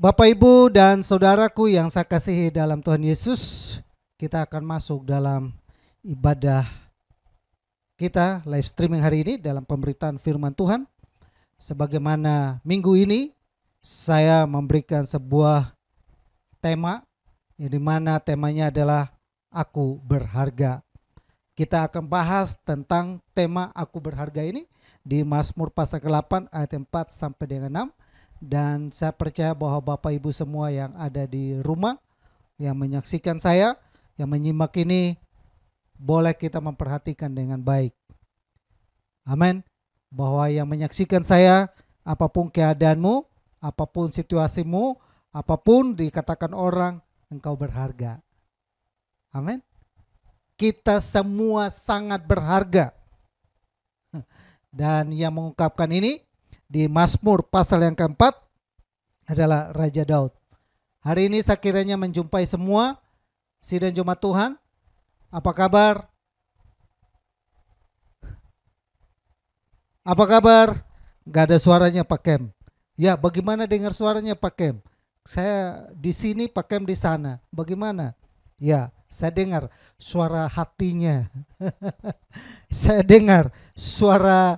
Bapak, Ibu, dan saudaraku yang saya kasihi dalam Tuhan Yesus, kita akan masuk dalam ibadah kita live streaming hari ini dalam pemberitaan firman Tuhan. Sebagaimana minggu ini saya memberikan sebuah tema, yang dimana temanya adalah Aku Berharga. Kita akan bahas tentang tema Aku Berharga ini di Mazmur pasal ke-8 ayat 4 sampai dengan 6. Dan saya percaya bahwa Bapak Ibu semua yang ada di rumah, yang menyaksikan saya, yang menyimak ini, boleh kita memperhatikan dengan baik. Amin. Bahwa yang menyaksikan saya, apapun keadaanmu, apapun situasimu, apapun dikatakan orang, engkau berharga. Amin. Kita semua sangat berharga. Dan yang mengungkapkan ini di Mazmur pasal yang keempat adalah Raja Daud. Hari ini saya kiranya menjumpai semua sidang jemaat Tuhan. Apa kabar? Apa kabar? Gak ada suaranya Pak Kem. Ya, bagaimana dengar suaranya Pak Kem? Saya di sini, Pak Kem di sana. Bagaimana? Ya, saya dengar suara hatinya. Saya dengar suara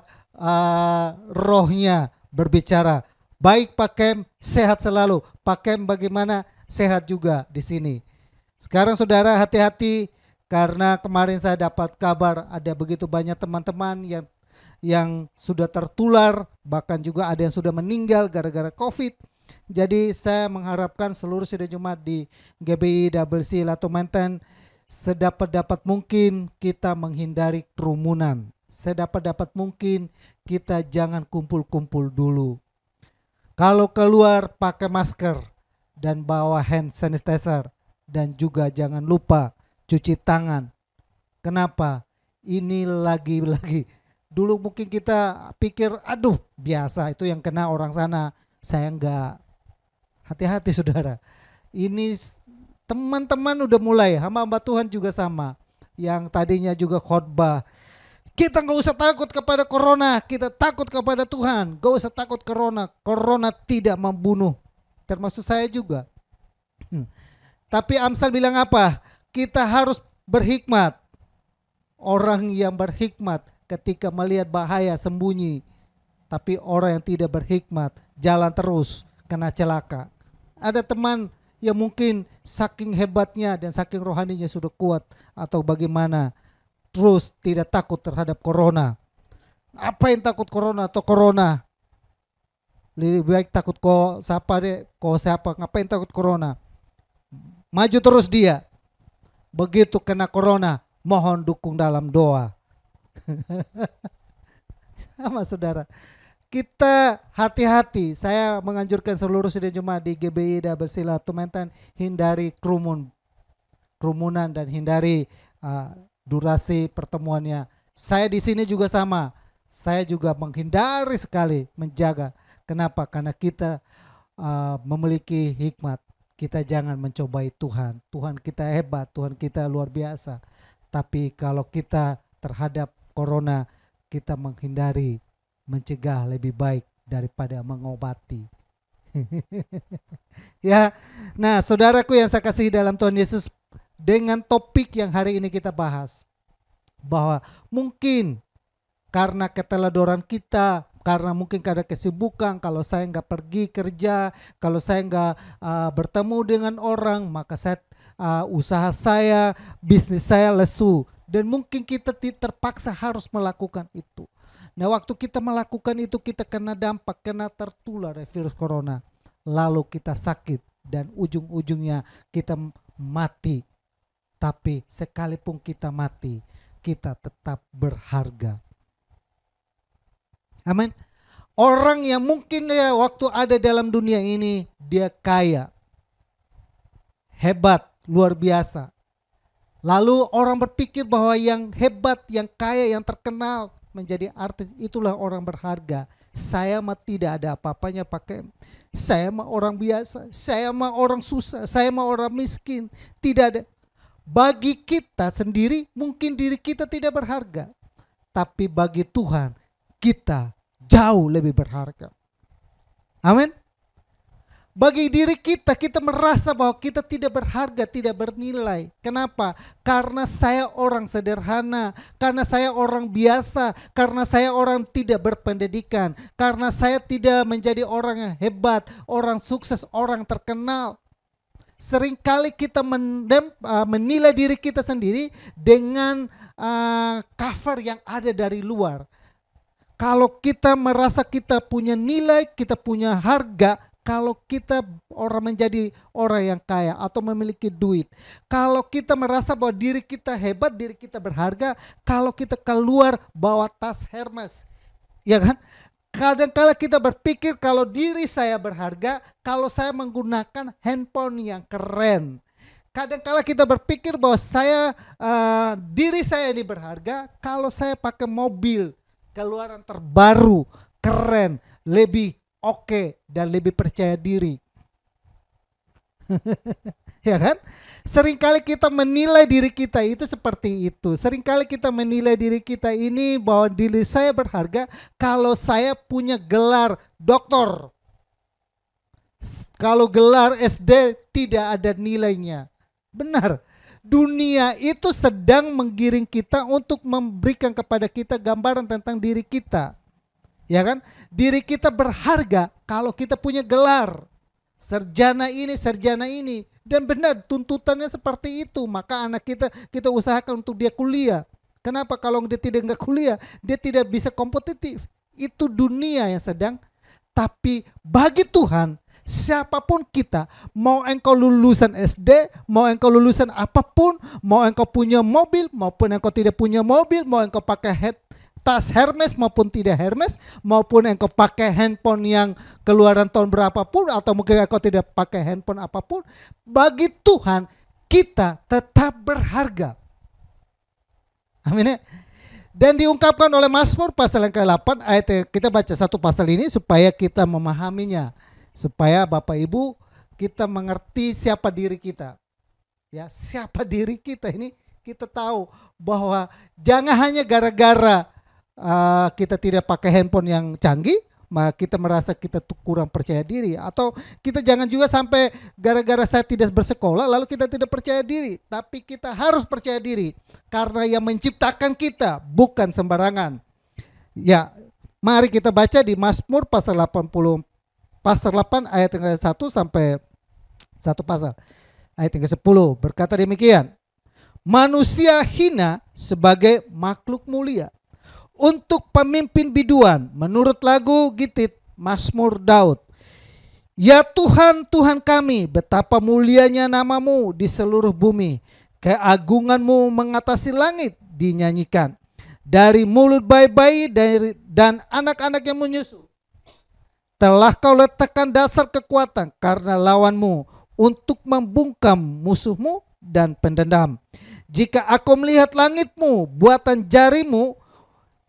rohnya berbicara. Baik Pak Kem, sehat selalu. Pak Kem bagaimana? Sehat juga di sini. Sekarang saudara hati-hati, karena kemarin saya dapat kabar ada begitu banyak teman-teman yang sudah tertular, bahkan juga ada yang sudah meninggal gara-gara COVID. Jadi saya mengharapkan seluruh sidang jemaat di GBI WC Lato Menten sedapat mungkin kita menghindari kerumunan. Sedapat mungkin kita jangan kumpul-kumpul dulu. Kalau keluar pakai masker dan bawa hand sanitizer, dan juga jangan lupa cuci tangan. Kenapa? Ini lagi-lagi. Dulu mungkin kita pikir aduh biasa itu yang kena orang sana, saya enggak. Hati-hati saudara. Ini teman-teman udah mulai, hamba-hamba Tuhan juga sama. Yang tadinya juga khotbah, kita gak usah takut kepada corona, kita takut kepada Tuhan. Gak usah takut corona, corona tidak membunuh. Termasuk saya juga. Tapi Amsal bilang apa? Kita harus berhikmat. Orang yang berhikmat ketika melihat bahaya sembunyi. Tapi orang yang tidak berhikmat jalan terus, kena celaka. Ada teman yang mungkin saking hebatnya dan saking rohaninya sudah kuat atau bagaimana, terus tidak takut terhadap corona. Apa yang takut corona atau corona? Lebih baik takut siapa, ngapain takut corona? Maju terus dia. Begitu kena corona, mohon dukung dalam doa. Sama saudara. Kita hati-hati. Saya menganjurkan seluruh sidang jemaat di GBI WC Lato Menten hindari kerumunan dan hindari durasi pertemuannya. Saya di sini juga sama. Saya juga menghindari sekali, menjaga. Kenapa? Karena kita memiliki hikmat. Kita jangan mencobai Tuhan. Tuhan kita hebat, Tuhan kita luar biasa. Tapi kalau kita terhadap corona, kita menghindari, mencegah lebih baik daripada mengobati. Ya. Nah, saudaraku yang saya kasihi dalam Tuhan Yesus, dengan topik yang hari ini kita bahas, bahwa mungkin karena keteledoran kita, karena mungkin karena kesibukan, kalau saya nggak pergi kerja, kalau saya nggak bertemu dengan orang, maka usaha saya, bisnis saya lesu, dan mungkin kita terpaksa harus melakukan itu. Nah, waktu kita melakukan itu, kita kena dampak, kena tertular virus corona, lalu kita sakit dan ujung-ujungnya kita mati. Tapi sekalipun kita mati, kita tetap berharga. Amin. Orang yang mungkin ya waktu ada dalam dunia ini, dia kaya, hebat, luar biasa. Lalu orang berpikir bahwa yang hebat, yang kaya, yang terkenal menjadi artis, itulah orang berharga. Saya mah tidak ada apa-apanya pakai. Saya mah orang biasa, saya mah orang susah, saya mah orang miskin. Tidak ada. Bagi kita sendiri mungkin diri kita tidak berharga, tapi bagi Tuhan kita jauh lebih berharga. Amin. Bagi diri kita, kita merasa bahwa kita tidak berharga, tidak bernilai. Kenapa? Karena saya orang sederhana, karena saya orang biasa, karena saya orang tidak berpendidikan, karena saya tidak menjadi orang yang hebat, orang sukses, orang terkenal. Seringkali kita menilai diri kita sendiri dengan cover yang ada dari luar. Kalau kita merasa kita punya nilai, kita punya harga, kalau kita menjadi orang yang kaya atau memiliki duit, kalau kita merasa bahwa diri kita hebat, diri kita berharga, kalau kita keluar bawa tas Hermes, ya kan? Kadang-kala kita berpikir kalau diri saya berharga, kalau saya menggunakan handphone yang keren. Kadang-kala kita berpikir bahwa diri saya ini berharga kalau saya pakai mobil keluaran terbaru, keren, lebih oke, dan lebih percaya diri. Ya kan? Seringkali kita menilai diri kita itu seperti itu. Seringkali kita menilai diri kita ini bahwa diri saya berharga kalau saya punya gelar doktor. Kalau gelar SD tidak ada nilainya. Benar. Dunia itu sedang menggiring kita untuk memberikan kepada kita gambaran tentang diri kita. Ya kan? Diri kita berharga kalau kita punya gelar. Sarjana ini. Dan benar tuntutannya seperti itu. Maka anak kita usahakan untuk dia kuliah. Kenapa? Kalau dia tidak kuliah, dia tidak bisa kompetitif. Itu dunia yang sedang. Tapi bagi Tuhan, siapapun kita, mau engkau lulusan SD, mau engkau lulusan apapun, mau engkau punya mobil, maupun engkau tidak punya mobil, mau engkau pakai tas Hermes maupun tidak Hermes, maupun engkau pakai handphone yang keluaran tahun berapapun, atau mungkin engkau tidak pakai handphone apapun, bagi Tuhan kita tetap berharga. Amin ya. Dan diungkapkan oleh Mazmur pasal yang ke-8 ayat, kita baca satu pasal ini supaya kita memahaminya, supaya Bapak Ibu kita mengerti siapa diri kita. Ya, siapa diri kita ini kita tahu bahwa jangan hanya gara-gara kita tidak pakai handphone yang canggih, maka kita merasa kita tuh kurang percaya diri. Atau kita jangan juga sampai gara-gara saya tidak bersekolah lalu kita tidak percaya diri. Tapi kita harus percaya diri karena yang menciptakan kita bukan sembarangan. Ya, mari kita baca di Mazmur pasal 80, pasal 8 ayat yang ke-1 sampai 1 pasal ayat yang ke-10 berkata demikian. Manusia hina sebagai makhluk mulia, untuk pemimpin biduan, menurut lagu Gitit Mazmur Daud. Ya Tuhan, Tuhan kami, betapa mulianya namamu di seluruh bumi. Keagunganmu mengatasi langit dinyanyikan. Dari mulut bayi-bayi dan anak-anak yang menyusu, telah kau letakkan dasar kekuatan karena lawanmu, untuk membungkam musuhmu dan pendendam. Jika aku melihat langitmu, buatan jarimu,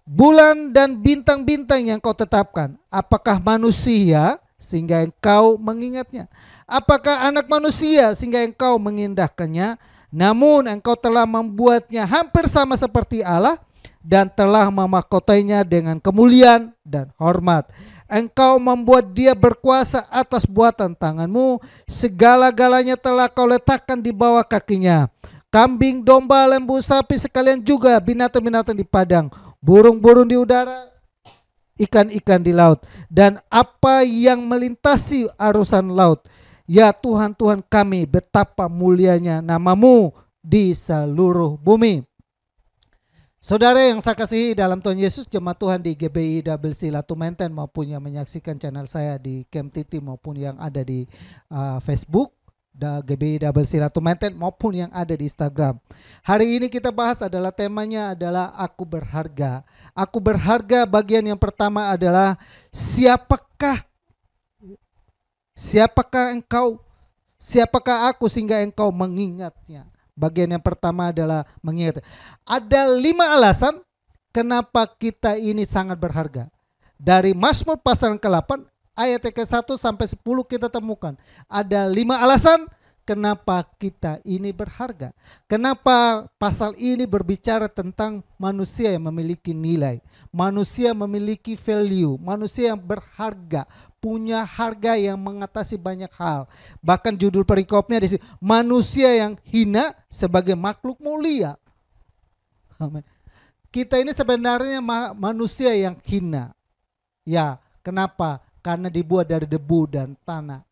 bulan dan bintang-bintang yang kau tetapkan, apakah manusia sehingga engkau mengingatnya? Apakah anak manusia sehingga engkau mengindahkannya? Namun engkau telah membuatnya hampir sama seperti Allah dan telah memahkotainya dengan kemuliaan dan hormat. Engkau membuat dia berkuasa atas buatan tanganmu, segala-galanya telah kau letakkan di bawah kakinya. Kambing, domba, lembu, sapi sekalian juga binatang-binatang di padang, burung-burung di udara, ikan-ikan di laut, dan apa yang melintasi arusan laut. Ya Tuhan, Tuhan kami, betapa mulianya namamu di seluruh bumi. Saudara yang saya kasihi dalam Tuhan Yesus, jemaat Tuhan di GBI WC Latu Menten maupun yang menyaksikan channel saya di Camp Titi maupun yang ada di Facebook GBI WC Latu Menten maupun yang ada di Instagram. Hari ini kita bahas adalah temanya adalah aku berharga. Aku berharga, bagian yang pertama adalah siapakah engkau? Siapakah aku sehingga engkau mengingatnya? Bagian yang pertama adalah mengingat. Ada 5 alasan kenapa kita ini sangat berharga. Dari Mazmur pasal ke-8 ayat ke-1 sampai 10 kita temukan. Ada 5 alasan kenapa kita ini berharga. Kenapa pasal ini berbicara tentang manusia yang memiliki nilai, manusia memiliki value, manusia yang berharga, punya harga yang mengatasi banyak hal. Bahkan judul perikopnya di sini, manusia yang hina sebagai makhluk mulia. Amin. Kita ini sebenarnya manusia yang hina. Ya, kenapa? Karena dibuat dari debu dan tanah.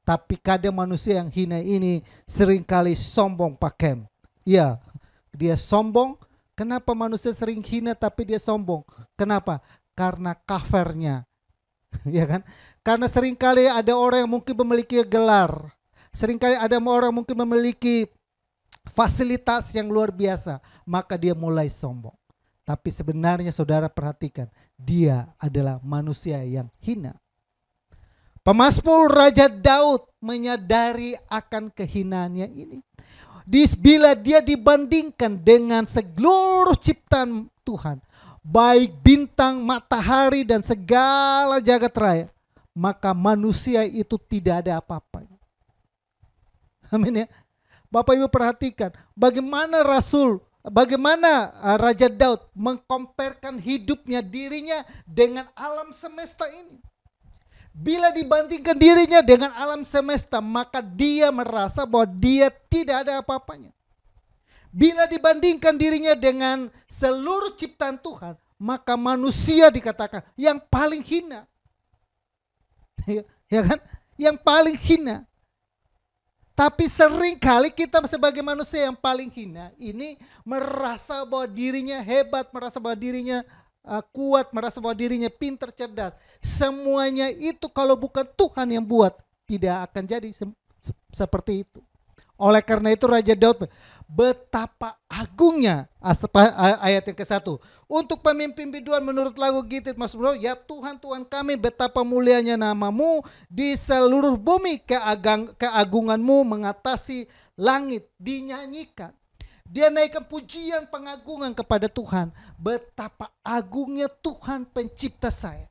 Tapi kadang manusia yang hina ini seringkali sombong, Pak Kem. Ya, dia sombong. Kenapa manusia sering hina tapi dia sombong? Kenapa? Karena covernya. Ya kan? Karena seringkali ada orang yang mungkin memiliki gelar. Seringkali ada orang mungkin memiliki fasilitas yang luar biasa. Maka dia mulai sombong. Tapi sebenarnya saudara perhatikan, dia adalah manusia yang hina. Pemazmur Raja Daud menyadari akan kehinaannya ini. Bila dia dibandingkan dengan seluruh ciptaan Tuhan, baik bintang, matahari dan segala jagat raya, maka manusia itu tidak ada apa-apanya. Amin ya. Bapak Ibu perhatikan bagaimana Raja Daud mengkomparkan hidupnya, dirinya dengan alam semesta ini. Bila dibandingkan dirinya dengan alam semesta, maka dia merasa bahwa dia tidak ada apa-apanya. Bila dibandingkan dirinya dengan seluruh ciptaan Tuhan, maka manusia dikatakan yang paling hina. Ya kan? Yang paling hina. Tapi seringkali kita sebagai manusia yang paling hina ini merasa bahwa dirinya hebat, merasa bahwa dirinya kuat, merasa bahwa dirinya pintar, cerdas. Semuanya itu kalau bukan Tuhan yang buat, tidak akan jadi seperti itu. Oleh karena itu Raja Daud, betapa agungnya, ayat yang ke-1. Untuk pemimpin biduan menurut lagu Gitit Mazmur, ya Tuhan Tuhan kami, betapa mulianya namamu di seluruh bumi, keagunganmu mengatasi langit, dinyanyikan. Dia naikkan pujian pengagungan kepada Tuhan. Betapa agungnya Tuhan pencipta saya.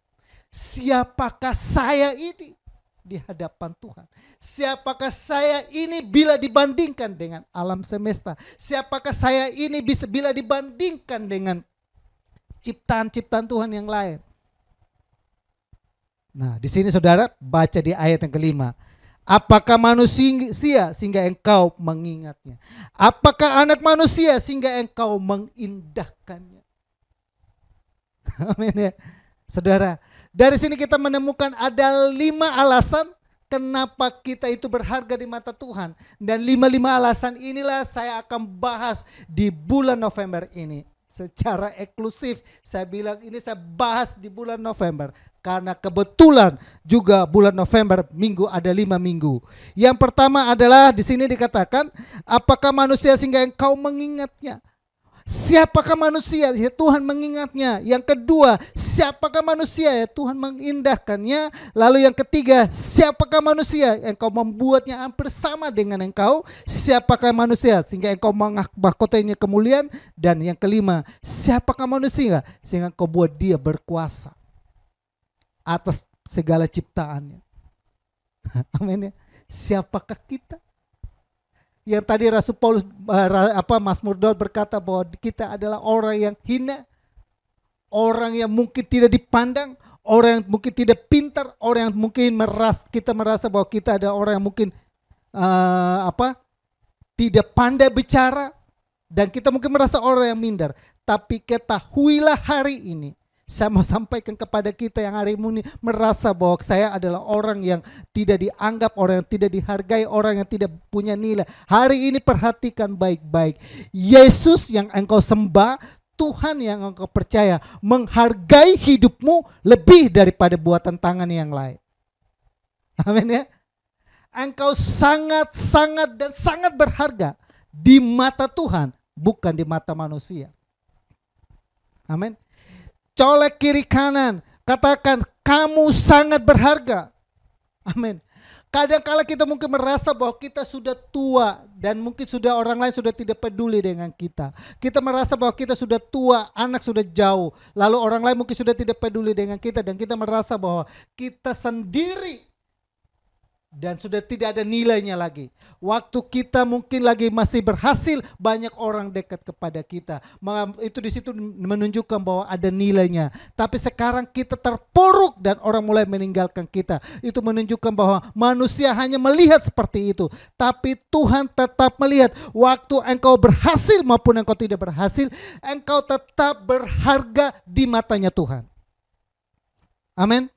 Siapakah saya ini di hadapan Tuhan? Siapakah saya ini bila dibandingkan dengan alam semesta? Siapakah saya ini bila dibandingkan dengan ciptaan-ciptaan Tuhan yang lain? Nah, di sini saudara baca di ayat yang ke-5. Apakah manusia sehingga engkau mengingatnya? Apakah anak manusia sehingga engkau mengindahkannya? Amin ya. Saudara, dari sini kita menemukan ada 5 alasan kenapa kita itu berharga di mata Tuhan. Dan 5 alasan inilah saya akan bahas di bulan November ini. Secara eksklusif saya bilang ini saya bahas di bulan November. Karena kebetulan juga bulan November ada 5 minggu. Yang pertama adalah di sini dikatakan, apakah manusia sehingga engkau mengingatnya? Siapakah manusia? Ya Tuhan mengingatnya. Yang kedua, siapakah manusia? Ya Tuhan mengindahkannya. Lalu yang ketiga, siapakah manusia? Engkau membuatnya hampir sama dengan engkau. Siapakah manusia? Sehingga engkau mahkotanya kemuliaan. Dan yang kelima, siapakah manusia? Sehingga engkau buat dia berkuasa atas segala ciptaannya. Amin ya. Siapakah kita? Yang tadi Rasul Paulus Mazmur Daud berkata bahwa kita adalah orang yang hina, orang yang mungkin tidak dipandang, orang yang mungkin tidak pintar, orang yang mungkin kita merasa bahwa kita ada orang yang mungkin tidak pandai bicara, dan kita mungkin merasa orang yang minder. Tapi ketahuilah hari ini, saya mau sampaikan kepada kita yang hari ini merasa bahwa saya adalah orang yang tidak dianggap, orang yang tidak dihargai, orang yang tidak punya nilai. Hari ini perhatikan baik-baik. Yesus yang engkau sembah, Tuhan yang engkau percaya, menghargai hidupmu lebih daripada buatan tangan yang lain. Amin ya. Engkau sangat berharga di mata Tuhan, bukan di mata manusia. Amin. Colek kiri kanan, katakan kamu sangat berharga. Amin. Kadang-kala kita mungkin merasa bahwa kita sudah tua dan mungkin sudah orang lain sudah tidak peduli dengan kita. Kita merasa bahwa kita sudah tua, anak sudah jauh, lalu orang lain mungkin sudah tidak peduli dengan kita, dan kita merasa bahwa kita sendiri dan sudah tidak ada nilainya lagi. Waktu kita mungkin lagi masih berhasil, banyak orang dekat kepada kita. Itu di situ menunjukkan bahwa ada nilainya. Tapi sekarang kita terpuruk dan orang mulai meninggalkan kita. Itu menunjukkan bahwa manusia hanya melihat seperti itu. Tapi Tuhan tetap melihat waktu engkau berhasil maupun engkau tidak berhasil, engkau tetap berharga di matanya Tuhan. Amin.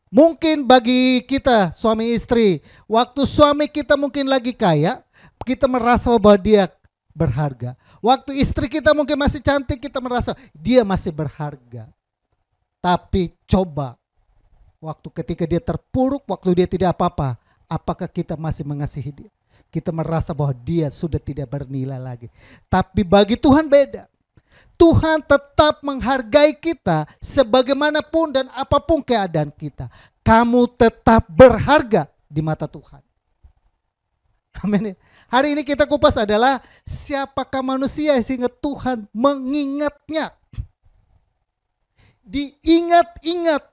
Mungkin bagi kita suami istri, waktu suami kita mungkin lagi kaya, kita merasa bahwa dia berharga. Waktu istri kita mungkin masih cantik, kita merasa dia masih berharga. Tapi coba, waktu ketika dia terpuruk, waktu dia tidak apa-apa, apakah kita masih mengasihi dia? Kita merasa bahwa dia sudah tidak bernilai lagi. Tapi bagi Tuhan beda. Tuhan tetap menghargai kita sebagaimanapun dan apapun keadaan kita. Kamu tetap berharga di mata Tuhan. Amin. Hari ini kita kupas adalah siapakah manusia sehingga Tuhan mengingatnya. Diingat-ingat.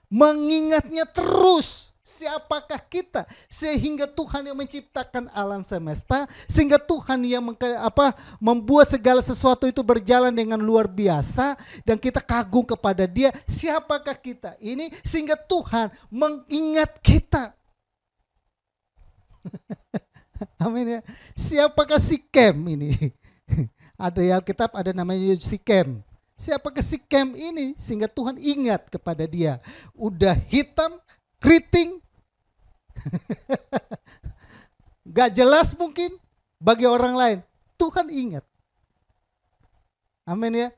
Mengingatnya terus. Siapakah kita sehingga Tuhan yang menciptakan alam semesta, sehingga Tuhan yang membuat segala sesuatu itu berjalan dengan luar biasa dan kita kagum kepada Dia. Siapakah kita ini sehingga Tuhan mengingat kita? Amin ya. Siapakah Sikem ini? Ada di Alkitab ada namanya Sikem. Siapakah Sikem ini sehingga Tuhan ingat kepada dia? Udah hitam, keriting, gak jelas mungkin bagi orang lain, Tuhan ingat. Amin ya.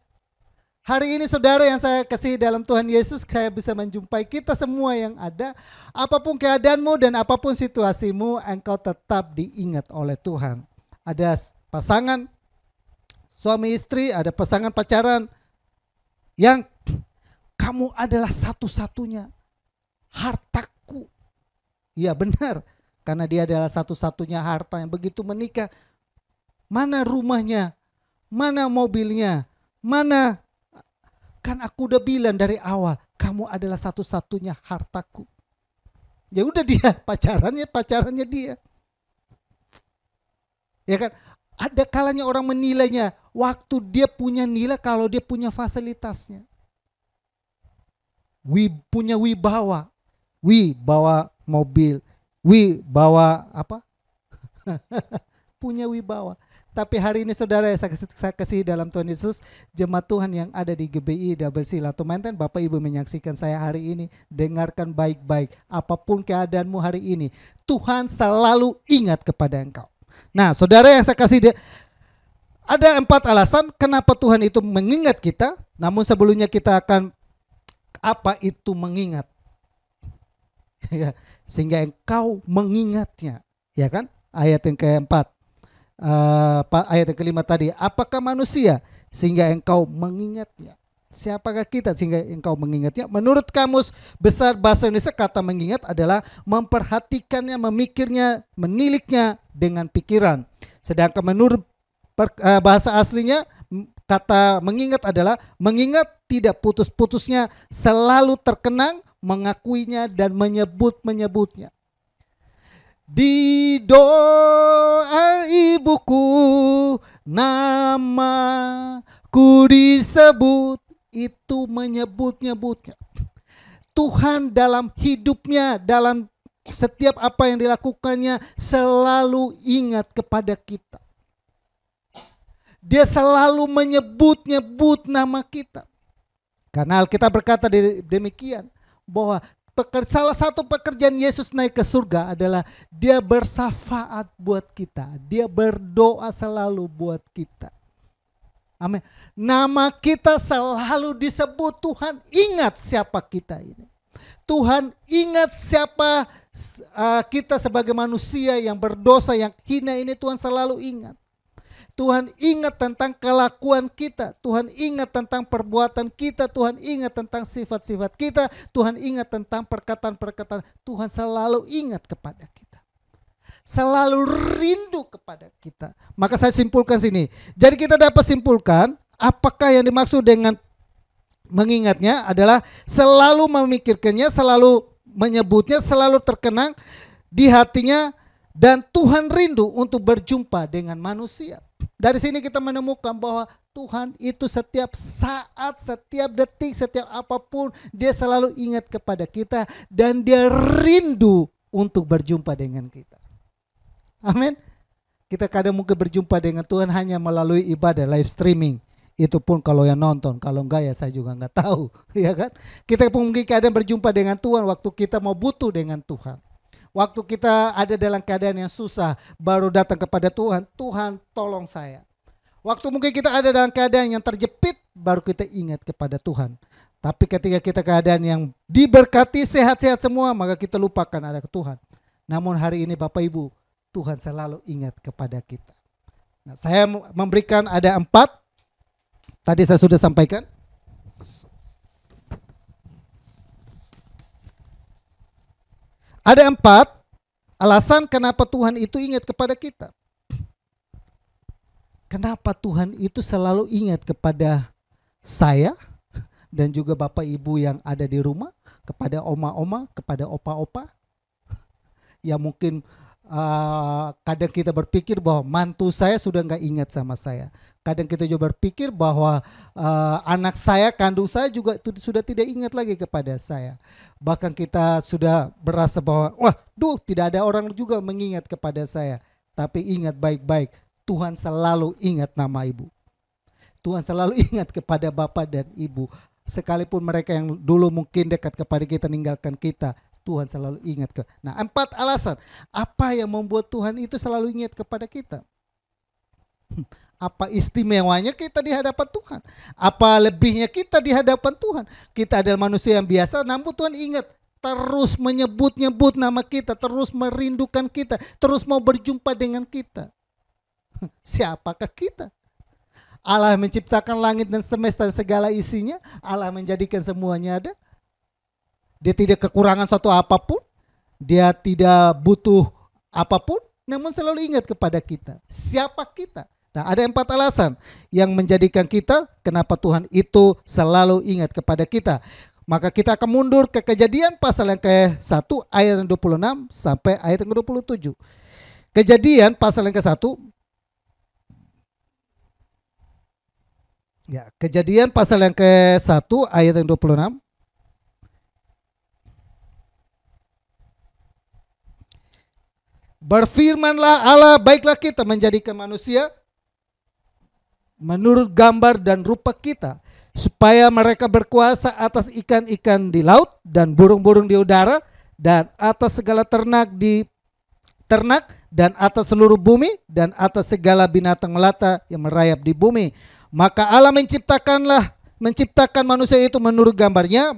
Hari ini saudara yang saya kasih dalam Tuhan Yesus, saya bisa menjumpai kita semua yang ada. Apapun keadaanmu dan apapun situasimu, engkau tetap diingat oleh Tuhan. Ada pasangan suami istri, ada pasangan pacaran yang kamu adalah satu-satunya hartaku. Ya benar, karena dia adalah satu-satunya harta yang begitu menikah. Mana rumahnya, mana mobilnya, mana, kan aku udah bilang dari awal, kamu adalah satu-satunya hartaku. Ya udah dia pacarannya dia. Ya kan, ada kalanya orang menilainya waktu dia punya nilai kalau dia punya fasilitasnya. Punya wibawa. Bawa mobil, bawa apa? Punya wibawa. Tapi hari ini saudara saya kasih dalam Tuhan Yesus, jemaat Tuhan yang ada di GBI Double C Lato Mainten, Bapak Ibu menyaksikan saya hari ini, dengarkan baik-baik. Apapun keadaanmu hari ini, Tuhan selalu ingat kepada engkau. Nah saudara yang saya kasih, ada 4 alasan kenapa Tuhan itu mengingat kita. Namun sebelumnya kita akan, apa itu mengingat? Ya, sehingga engkau mengingatnya, ya kan? Ayat yang keempat, ayat yang kelima tadi, apakah manusia sehingga engkau mengingatnya? Siapakah kita sehingga engkau mengingatnya? Menurut Kamus Besar Bahasa Indonesia, kata mengingat adalah memperhatikannya, memikirnya, meniliknya dengan pikiran. Sedangkan menurut bahasa aslinya, kata mengingat adalah mengingat tidak putus-putusnya, selalu terkenang, mengakuinya dan menyebut-menyebutnya. Di doa ibuku namaku disebut, itu menyebut-nyebutnya. Tuhan dalam hidupnya, dalam setiap apa yang dilakukannya selalu ingat kepada kita. Dia selalu menyebut-nyebut nama kita. Karena Alkitab berkata demikian, bahwa salah satu pekerjaan Yesus naik ke surga adalah dia bersafaat buat kita. Dia berdoa selalu buat kita. Amin. Nama kita selalu disebut. Tuhan ingat siapa kita ini. Tuhan ingat siapa kita sebagai manusia yang berdosa, yang hina ini. Tuhan selalu ingat. Tuhan ingat tentang kelakuan kita. Tuhan ingat tentang perbuatan kita. Tuhan ingat tentang sifat-sifat kita. Tuhan ingat tentang perkataan-perkataan. Tuhan selalu ingat kepada kita. Selalu rindu kepada kita. Maka saya simpulkan sini. Jadi kita dapat simpulkan apakah yang dimaksud dengan mengingatnya adalah selalu memikirkannya, selalu menyebutnya selalu terkenang di hatinya, dan Tuhan rindu untuk berjumpa dengan manusia. Dari sini kita menemukan bahwa Tuhan itu setiap saat, setiap detik, setiap apapun dia selalu ingat kepada kita dan dia rindu untuk berjumpa dengan kita. Amin. Kita kadang mungkin berjumpa dengan Tuhan hanya melalui ibadah live streaming. Itu pun kalau yang nonton, kalau enggak ya saya juga enggak tahu, ya kan? Kita mungkin kadang berjumpa dengan Tuhan waktu kita mau butuh dengan Tuhan. Waktu kita ada dalam keadaan yang susah, baru datang kepada Tuhan, Tuhan tolong saya. Waktu mungkin kita ada dalam keadaan yang terjepit, baru kita ingat kepada Tuhan. Tapi ketika kita keadaan yang diberkati, sehat-sehat semua, maka kita lupakan ada Tuhan. Namun hari ini Bapak Ibu, Tuhan selalu ingat kepada kita. Nah, saya memberikan ada 4, tadi saya sudah sampaikan. Ada 4 alasan kenapa Tuhan itu ingat kepada kita. Kenapa Tuhan itu selalu ingat kepada saya dan juga Bapak Ibu yang ada di rumah, kepada oma-oma, kepada opa-opa. Ya mungkin kadang kita berpikir bahwa mantu saya sudah nggak ingat sama saya. Kadang kita juga berpikir bahwa anak saya, kandung saya juga sudah tidak ingat lagi kepada saya. Bahkan kita sudah berasa bahwa tidak ada orang juga mengingat kepada saya. Tapi ingat baik-baik, Tuhan selalu ingat nama ibu. Tuhan selalu ingat kepada bapak dan ibu. Sekalipun mereka yang dulu mungkin dekat kepada kita meninggalkan kita, Tuhan selalu ingat. Nah, 4 alasan apa yang membuat Tuhan itu selalu ingat kepada kita. Apa istimewanya kita di hadapan Tuhan? Apa lebihnya kita di hadapan Tuhan? Kita adalah manusia yang biasa, namun Tuhan ingat, terus menyebut-nyebut nama kita, terus merindukan kita, terus mau berjumpa dengan kita. Siapakah kita? Allah menciptakan langit dan semesta segala isinya, Allah menjadikan semuanya ada. Dia tidak kekurangan suatu apapun, dia tidak butuh apapun, namun selalu ingat kepada kita. Siapa kita? Nah, ada 4 alasan yang menjadikan kita kenapa Tuhan itu selalu ingat kepada kita. Maka kita akan mundur ke Kejadian pasal yang ke-1 ayat yang 26 sampai ayat yang ke-27. Kejadian pasal yang ke-1. Ya, Kejadian pasal yang ke-1 ayat yang 26. Berfirmanlah Allah, baiklah kita menjadikan manusia menurut gambar dan rupa kita, supaya mereka berkuasa atas ikan-ikan di laut dan burung-burung di udara dan atas segala ternak dan atas seluruh bumi dan atas segala binatang melata yang merayap di bumi. Maka Allah menciptakan manusia itu menurut gambarnya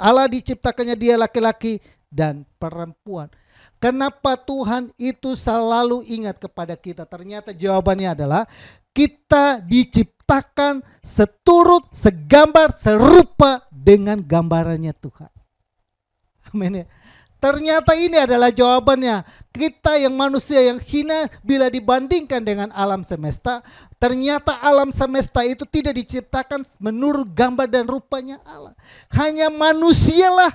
Allah diciptakannya dia laki-laki dan perempuan. Kenapa Tuhan itu selalu ingat kepada kita? Ternyata jawabannya adalah kita diciptakan seturut, segambar, serupa dengan gambarannya Tuhan. Amin ya. Ternyata ini adalah jawabannya. Kita yang manusia yang hina bila dibandingkan dengan alam semesta, ternyata alam semesta itu tidak diciptakan menurut gambar dan rupanya Allah. Hanya manusialah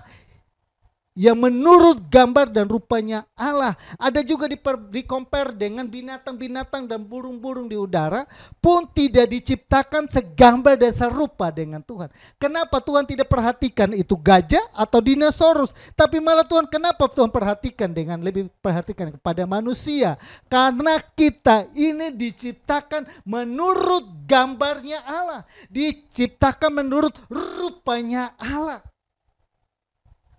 yang menurut gambar dan rupanya Allah. Ada juga di-compare dengan binatang-binatang dan burung-burung di udara pun tidak diciptakan segambar dan serupa dengan Tuhan. Kenapa Tuhan tidak perhatikan itu gajah atau dinosaurus, tapi malah kenapa Tuhan lebih perhatikan kepada manusia? Karena kita ini diciptakan menurut gambarnya Allah, diciptakan menurut rupanya Allah.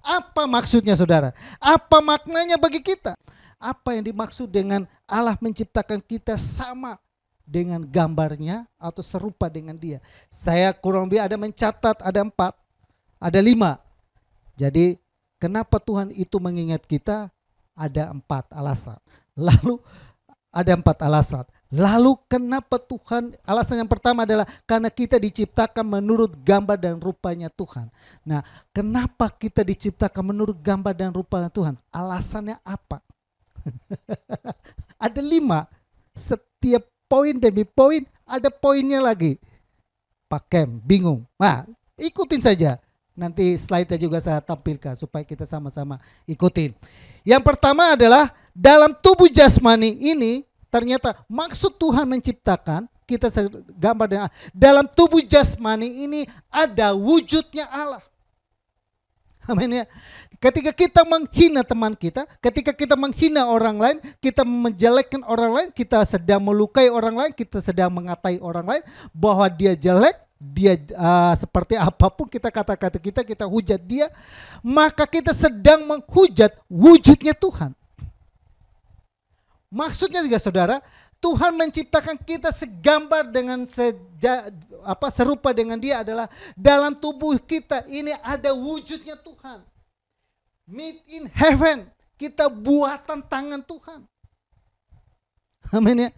Apa maksudnya saudara? Apa maknanya bagi kita? Apa yang dimaksud dengan Allah menciptakan kita sama dengan gambarnya atau serupa dengan dia? Saya kurang lebih ada mencatat ada 4, ada 5. Jadi kenapa Tuhan itu mengingat kita? Ada 4 alasan. Lalu kenapa Tuhan? Alasan yang pertama adalah karena kita diciptakan menurut gambar dan rupanya Tuhan. Nah, kenapa kita diciptakan menurut gambar dan rupanya Tuhan? Alasannya apa? Ada 5. Setiap poin demi poin ada poinnya lagi. Pak Kem bingung. Nah, ikutin saja. Nanti slide-nya juga saya tampilkan supaya kita sama-sama ikutin. Yang pertama adalah dalam tubuh jasmani ini ternyata maksud Tuhan menciptakan kita gambar dengan dalam tubuh jasmani ini ada wujudnya Allah. Amin ya. Ketika kita menghina teman kita, ketika kita menghina orang lain, kita menjelekkan orang lain, kita sedang melukai orang lain, kita sedang mengatai orang lain bahwa dia jelek, dia seperti apapun kita kata-kata kita hujat dia, maka kita sedang menghujat wujudnya Tuhan. Maksudnya juga saudara, Tuhan menciptakan kita segambar dengan serupa dengan dia adalah dalam tubuh kita ini ada wujudnya Tuhan. Made in heaven, kita buatan tangan Tuhan. Amin ya.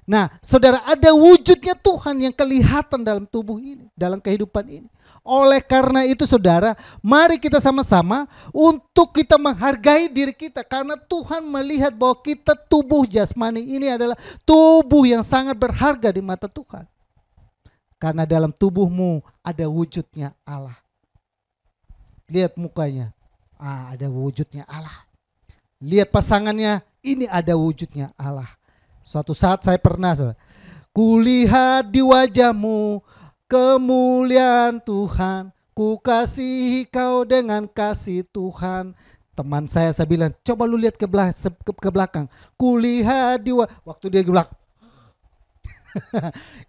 Nah, saudara, ada wujudnya Tuhan yang kelihatan dalam tubuh ini, dalam kehidupan ini. Oleh karena itu saudara, mari kita sama-sama untuk kita menghargai diri kita. Karena Tuhan melihat bahwa kita tubuh jasmani ini adalah tubuh yang sangat berharga di mata Tuhan. Karena dalam tubuhmu ada wujudnya Allah. Lihat mukanya, ada wujudnya Allah. Lihat pasangannya, ini ada wujudnya Allah. Suatu saat saya pernah, kulihat di wajahmu kemuliaan Tuhan, ku kasihi kau dengan kasih Tuhan. Teman saya bilang, coba lu lihat ke belakang. Kulihat di waktu dia belakang.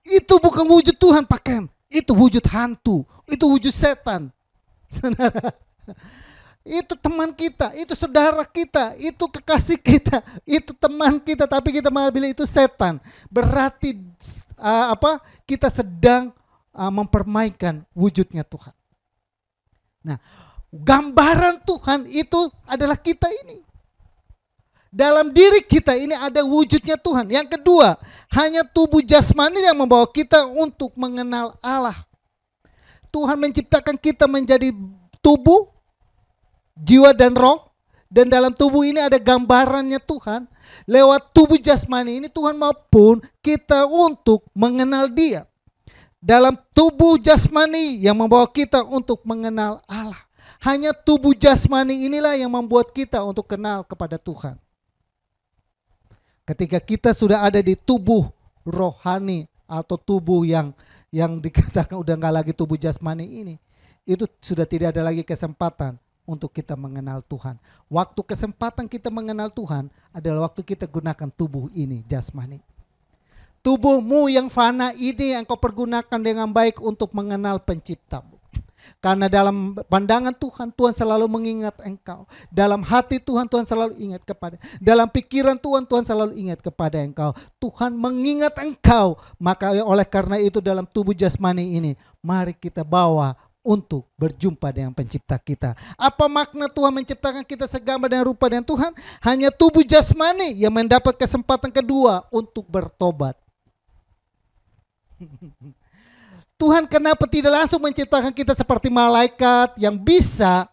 Itu bukan wujud Tuhan, Pak Kem. Itu wujud hantu, itu wujud setan. Saudara. Itu teman kita, itu saudara kita, itu kekasih kita, itu teman kita, tapi kita malah bilang itu setan. Berarti kita sedang mempermainkan wujudnya Tuhan. Nah, gambaran Tuhan itu adalah kita ini. Dalam diri kita ini ada wujudnya Tuhan. Yang kedua, hanya tubuh jasmani yang membawa kita untuk mengenal Allah. Tuhan menciptakan kita menjadi tubuh, jiwa dan roh, dan dalam tubuh ini ada gambarannya Tuhan. Lewat tubuh jasmani ini Tuhan maupun kita untuk mengenal Dia. Dalam tubuh jasmani yang membawa kita untuk mengenal Allah. Hanya tubuh jasmani inilah yang membuat kita untuk kenal kepada Tuhan. Ketika kita sudah ada di tubuh rohani atau tubuh yang dikatakan udah nggak lagi tubuh jasmani ini, itu sudah tidak ada lagi kesempatan untuk kita mengenal Tuhan. Waktu kesempatan kita mengenal Tuhan adalah waktu kita gunakan tubuh ini, jasmani. Tubuhmu yang fana ini yang kau pergunakan dengan baik untuk mengenal penciptamu. Karena dalam pandangan Tuhan, Tuhan selalu mengingat engkau. Dalam hati Tuhan, Tuhan selalu ingat kepada. Dalam pikiran Tuhan, Tuhan selalu ingat kepada engkau. Tuhan mengingat engkau. Maka oleh karena itu dalam tubuh jasmani ini, mari kita bawa untuk berjumpa dengan pencipta kita. Apa makna Tuhan menciptakan kita segambar dan rupa dengan Tuhan? Hanya tubuh jasmani yang mendapat kesempatan kedua untuk bertobat. Tuhan kenapa tidak langsung menciptakan kita seperti malaikat yang bisa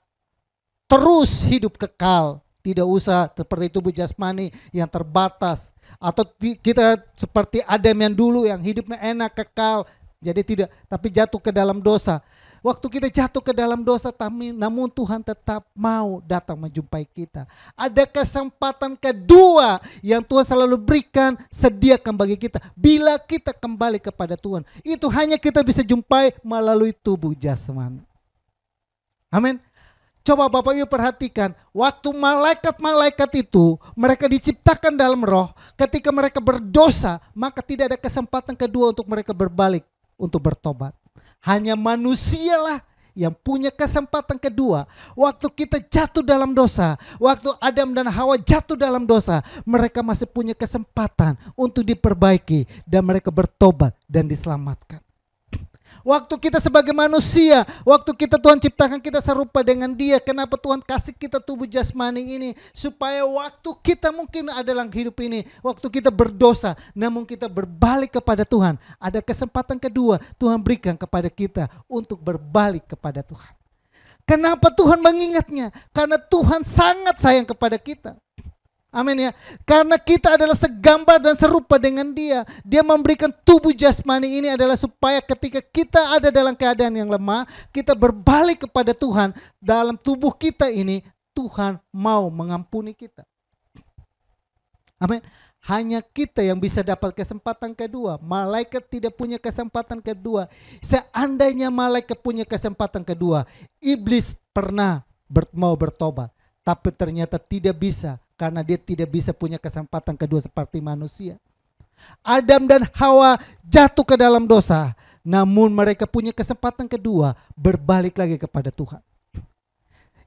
terus hidup kekal? Tidak usah seperti tubuh jasmani yang terbatas. Atau kita seperti Adam yang dulu yang hidupnya enak, kekal. Jadi tidak, tapi jatuh ke dalam dosa. Waktu kita jatuh ke dalam dosa, namun Tuhan tetap mau datang menjumpai kita. Ada kesempatan kedua yang Tuhan selalu berikan, sediakan bagi kita. Bila kita kembali kepada Tuhan, itu hanya kita bisa jumpai melalui tubuh jasmani. Amin. Coba Bapak Ibu perhatikan, waktu malaikat-malaikat itu, mereka diciptakan dalam roh, ketika mereka berdosa, maka tidak ada kesempatan kedua untuk mereka berbalik, untuk bertobat. Hanya manusialah yang punya kesempatan kedua. Waktu kita jatuh dalam dosa, waktu Adam dan Hawa jatuh dalam dosa, mereka masih punya kesempatan untuk diperbaiki dan mereka bertobat dan diselamatkan. Waktu kita sebagai manusia, waktu kita Tuhan ciptakan kita serupa dengan Dia. Kenapa Tuhan kasih kita tubuh jasmani ini? Supaya waktu kita mungkin adalah hidup ini, waktu kita berdosa, namun kita berbalik kepada Tuhan. Ada kesempatan kedua Tuhan berikan kepada kita untuk berbalik kepada Tuhan. Kenapa Tuhan mengingatnya? Karena Tuhan sangat sayang kepada kita. Amin ya. Karena kita adalah segambar dan serupa dengan dia. Dia memberikan tubuh jasmani ini adalah supaya ketika kita ada dalam keadaan yang lemah, kita berbalik kepada Tuhan. Dalam tubuh kita ini, Tuhan mau mengampuni kita. Amin. Hanya kita yang bisa dapat kesempatan kedua. Malaikat tidak punya kesempatan kedua. Seandainya malaikat punya kesempatan kedua, iblis pernah mau bertobat, tapi ternyata tidak bisa karena dia tidak bisa punya kesempatan kedua seperti manusia. Adam dan Hawa jatuh ke dalam dosa, namun mereka punya kesempatan kedua berbalik lagi kepada Tuhan.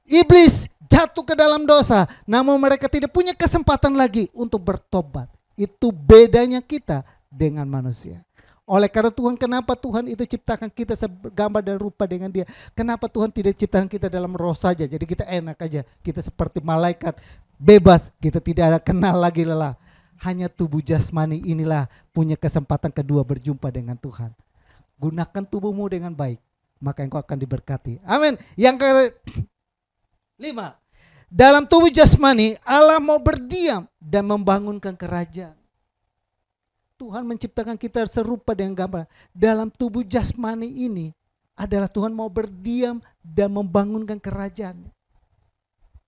Iblis jatuh ke dalam dosa, namun mereka tidak punya kesempatan lagi untuk bertobat. Itu bedanya kita dengan manusia. Oleh karena Tuhan, kenapa Tuhan itu ciptakan kita segambar dan rupa dengan dia? Kenapa Tuhan tidak ciptakan kita dalam roh saja? Jadi kita enak aja, kita seperti malaikat, bebas, kita tidak ada kenal lagi lelah. Hanya tubuh jasmani inilah punya kesempatan kedua berjumpa dengan Tuhan. Gunakan tubuhmu dengan baik, maka engkau akan diberkati. Amin. Yang kelima, dalam tubuh jasmani Allah mau berdiam dan membangunkan kerajaan. Tuhan menciptakan kita serupa dengan gambar. Dalam tubuh jasmani ini adalah Tuhan mau berdiam dan membangunkan kerajaan.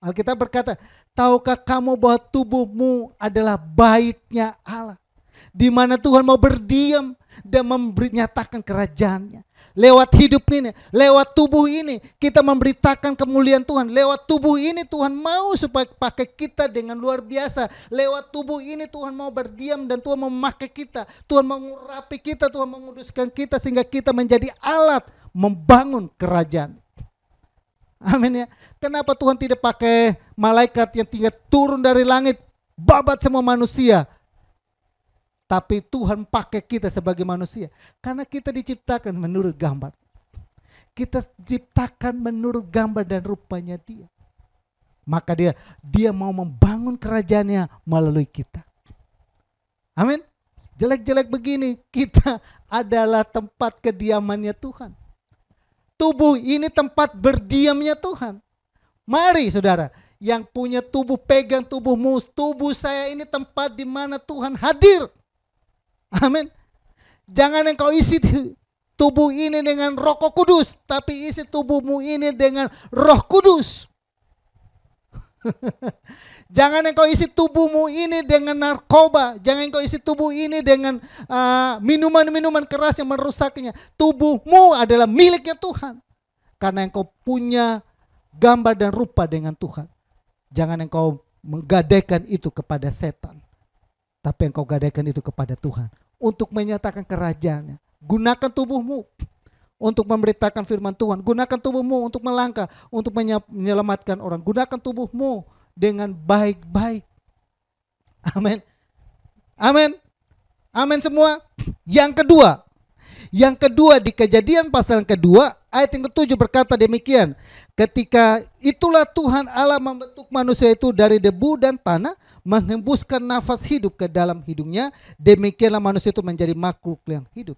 Alkitab berkata, tahukah kamu bahwa tubuhmu adalah baitnya Allah, di mana Tuhan mau berdiam dan menyatakan kerajaannya. Lewat hidup ini, lewat tubuh ini kita memberitakan kemuliaan Tuhan. Lewat tubuh ini Tuhan mau supaya pakai kita dengan luar biasa. Lewat tubuh ini Tuhan mau berdiam dan Tuhan mau memakai kita. Tuhan mengurapi kita, Tuhan menguduskan kita sehingga kita menjadi alat membangun kerajaan. Amin ya. Kenapa Tuhan tidak pakai malaikat yang tinggal turun dari langit babat semua manusia? Tapi Tuhan pakai kita sebagai manusia. Karena kita diciptakan menurut gambar. Kita diciptakan menurut gambar dan rupanya dia. Maka dia mau membangun kerajaannya melalui kita. Amin. Jelek-jelek begini, kita adalah tempat kediamannya Tuhan. Tubuh ini tempat berdiamnya Tuhan. Mari saudara, yang punya tubuh pegang tubuhmu. Tubuh saya ini tempat di mana Tuhan hadir. Amin. Jangan engkau isi tubuh ini dengan Roh Kudus, tapi isi tubuhmu ini dengan Roh Kudus. Jangan engkau isi tubuhmu ini dengan narkoba. Jangan engkau isi tubuh ini dengan minuman-minuman keras yang merusaknya. Tubuhmu adalah miliknya Tuhan. Karena engkau punya gambar dan rupa dengan Tuhan. Jangan engkau menggadaikan itu kepada setan, tapi engkau gadaikan itu kepada Tuhan untuk menyatakan kerajaannya. Gunakan tubuhmu untuk memberitakan firman Tuhan. Gunakan tubuhmu untuk melangkah, untuk menyelamatkan orang. Gunakan tubuhmu dengan baik-baik. Amin. Amin. Amin semua. Yang kedua di Kejadian pasal yang kedua ayat yang ke-7 berkata demikian. Ketika itulah Tuhan Allah membentuk manusia itu dari debu dan tanah, menghembuskan nafas hidup ke dalam hidungnya. Demikianlah manusia itu menjadi makhluk yang hidup.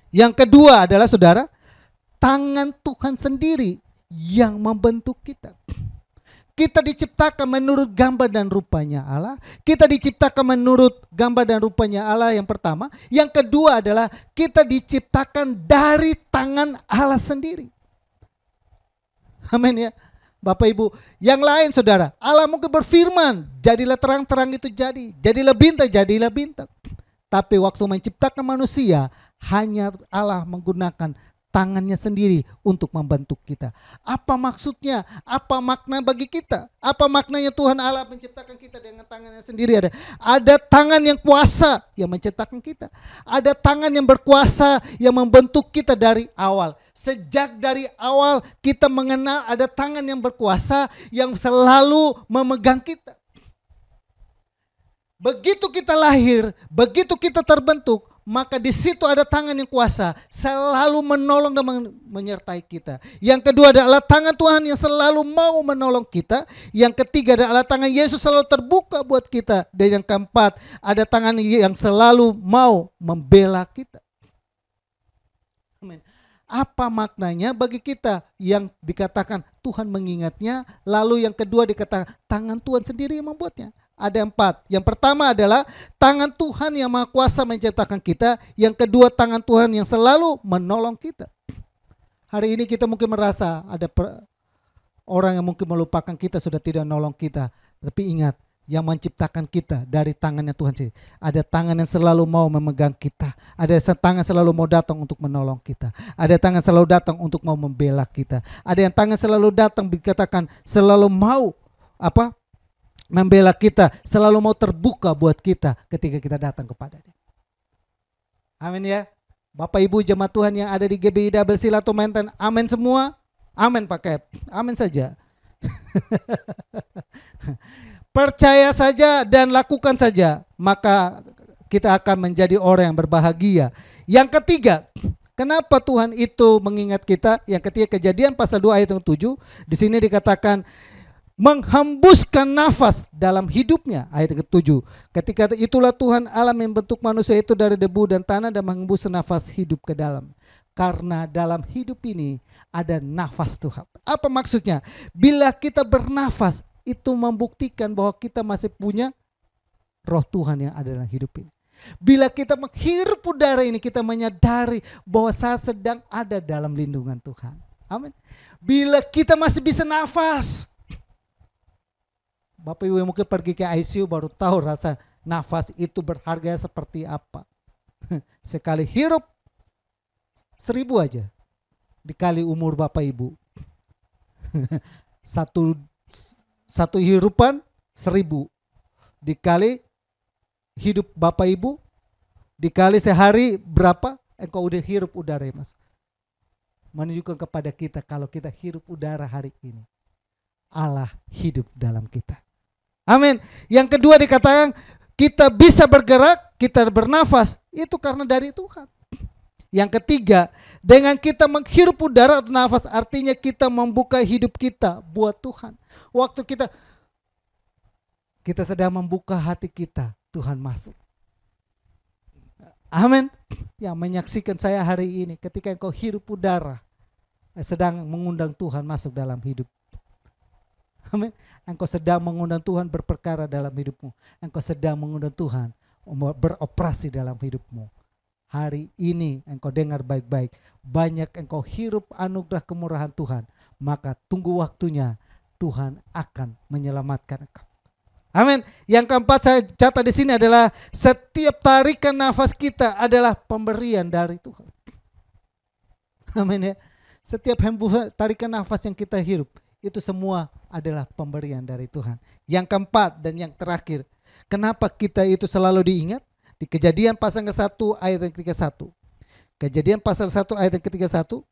Yang kedua adalah saudara, tangan Tuhan sendiri yang membentuk kita. Kita diciptakan menurut gambar dan rupanya Allah. Kita diciptakan menurut gambar dan rupanya Allah yang pertama. Yang kedua adalah kita diciptakan dari tangan Allah sendiri. Amin ya. Bapak Ibu, yang lain saudara, Allah mungkin berfirman, jadilah terang-terang itu jadi. Jadilah bintang, jadilah bintang. Tapi waktu menciptakan manusia, hanya Allah menggunakan tangannya sendiri untuk membentuk kita. Apa maksudnya? Apa makna bagi kita? Apa maknanya Tuhan Allah menciptakan kita dengan tangannya sendiri? Ada tangan yang kuasa yang menciptakan kita. Ada tangan yang berkuasa yang membentuk kita dari awal. Sejak dari awal kita mengenal ada tangan yang berkuasa yang selalu memegang kita. Begitu kita lahir, begitu kita terbentuk, maka di situ ada tangan yang kuasa selalu menolong dan menyertai kita. Yang kedua adalah tangan Tuhan yang selalu mau menolong kita. Yang ketiga adalah tangan Yesus selalu terbuka buat kita. Dan yang keempat ada tangan yang selalu mau membela kita. Amin. Apa maknanya bagi kita? Yang dikatakan Tuhan mengingatnya, lalu yang kedua dikatakan tangan Tuhan sendiri yang membuatnya. Ada 4. Yang pertama adalah tangan Tuhan yang Maha Kuasa menciptakan kita. Yang kedua, tangan Tuhan yang selalu menolong kita. Hari ini kita mungkin merasa ada orang yang mungkin melupakan kita, sudah tidak nolong kita. Tapi ingat, yang menciptakan kita dari tangannya Tuhan sendiri. Ada tangan yang selalu mau memegang kita. Ada tangan selalu mau datang untuk menolong kita. Ada tangan selalu datang untuk mau membela kita. Ada yang tangan selalu datang dikatakan selalu mau membela kita, selalu mau terbuka buat kita ketika kita datang kepadanya. Amin ya. Bapak Ibu jemaat Tuhan yang ada di GBI Double Silato Maintain, amin semua. Amin Pak Kep, amin saja. Percaya saja dan lakukan saja, maka kita akan menjadi orang yang berbahagia. Yang ketiga, kenapa Tuhan itu mengingat kita? Yang ketiga, Kejadian pasal 2 ayat yang 7. Di sini dikatakan menghembuskan nafas dalam hidupnya, ayat ke-7. Ketika itulah Tuhan Allah membentuk manusia itu dari debu dan tanah dan menghembuskan nafas hidup ke dalam. Karena dalam hidup ini ada nafas Tuhan. Apa maksudnya? Bila kita bernafas, itu membuktikan bahwa kita masih punya roh Tuhan yang ada dalam hidup ini. Bila kita menghirup udara ini, kita menyadari bahwa saya sedang ada dalam lindungan Tuhan. Amin. Bila kita masih bisa nafas, Bapak Ibu yang mungkin pergi ke ICU baru tahu rasa nafas itu berharga seperti apa. Sekali hirup 1000 aja dikali umur Bapak Ibu. satu hirupan 1000 dikali hidup Bapak Ibu dikali sehari berapa engkau udah hirup udara ya Mas. Menunjukkan kepada kita kalau kita hirup udara hari ini, Allah hidup dalam kita. Amin. Yang kedua dikatakan kita bisa bergerak, kita bernafas, itu karena dari Tuhan. Yang ketiga, dengan kita menghirup udara atau nafas, artinya kita membuka hidup kita buat Tuhan. Waktu kita sedang membuka hati kita, Tuhan masuk. Amin. Yang menyaksikan saya hari ini, ketika engkau hirup udara, sedang mengundang Tuhan masuk dalam hidup. Amin. Engkau sedang mengundang Tuhan berperkara dalam hidupmu. Engkau sedang mengundang Tuhan beroperasi dalam hidupmu. Hari ini engkau dengar baik-baik. Banyak engkau hirup anugerah kemurahan Tuhan. Maka tunggu waktunya Tuhan akan menyelamatkan engkau. Amin. Yang keempat saya catat di sini adalah setiap tarikan nafas kita adalah pemberian dari Tuhan. Amin ya. Setiap hembusan tarikan nafas yang kita hirup, itu semua adalah pemberian dari Tuhan. Yang keempat dan yang terakhir, kenapa kita itu selalu diingat? Di Kejadian pasal ke-1 ayat yang ke-31. Kejadian pasal 1 ayat yang ke-31.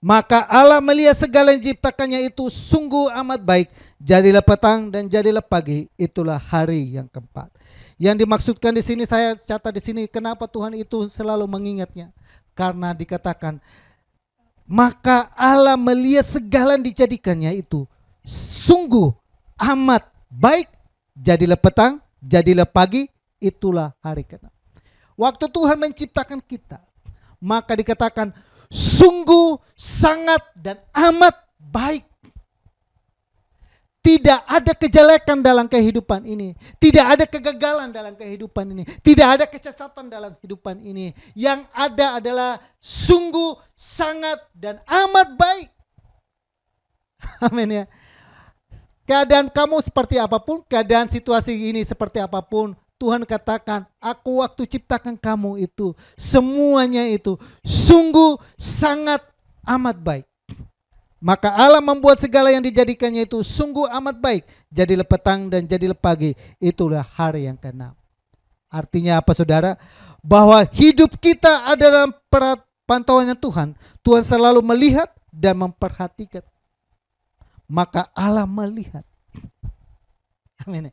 Maka Allah melihat segala yang diciptakannya itu sungguh amat baik. Jadilah petang dan jadilah pagi, itulah hari yang keempat. Yang dimaksudkan di sini saya catat di sini, kenapa Tuhan itu selalu mengingatnya? Karena dikatakan maka Allah melihat segala yang dijadikannya itu sungguh amat baik. Jadilah petang, jadilah pagi, itulah hari ke-6. Waktu Tuhan menciptakan kita, maka dikatakan sungguh sangat dan amat baik. Tidak ada kejelekan dalam kehidupan ini. Tidak ada kegagalan dalam kehidupan ini. Tidak ada kesesatan dalam kehidupan ini. Yang ada adalah sungguh sangat dan amat baik. Amin ya. Keadaan kamu seperti apapun, keadaan situasi ini seperti apapun, Tuhan katakan, aku waktu ciptakan kamu itu, semuanya itu sungguh sangat amat baik. Maka Allah membuat segala yang dijadikannya itu sungguh amat baik. Jadilah petang dan jadilah pagi, itulah hari yang ke-6. Artinya apa saudara? Bahwa hidup kita adalah pantauannya Tuhan. Tuhan selalu melihat dan memperhatikan. Maka Allah melihat. Amin.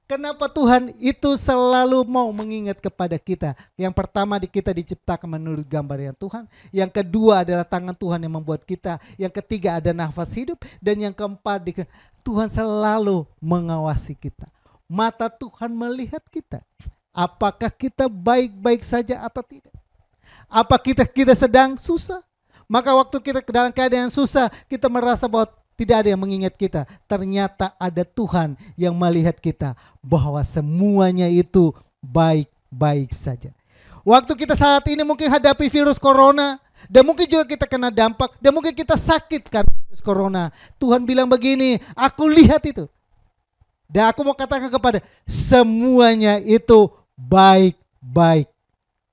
Kenapa Tuhan itu selalu mau mengingat kepada kita? Yang pertama, kita diciptakan menurut gambar yang Tuhan. Yang kedua adalah tangan Tuhan yang membuat kita. Yang ketiga ada nafas hidup. Dan yang keempat, Tuhan selalu mengawasi kita. Mata Tuhan melihat kita. Apakah kita baik-baik saja atau tidak? Apa kita sedang susah? Maka waktu kita dalam keadaan susah, kita merasa bahwa tidak ada yang mengingat kita. Ternyata ada Tuhan yang melihat kita bahwa semuanya itu baik-baik saja. Waktu kita saat ini mungkin hadapi virus corona, dan mungkin juga kita kena dampak, dan mungkin kita sakit karena virus corona. Tuhan bilang begini, aku lihat itu. Dan aku mau katakan kepada semuanya itu baik-baik.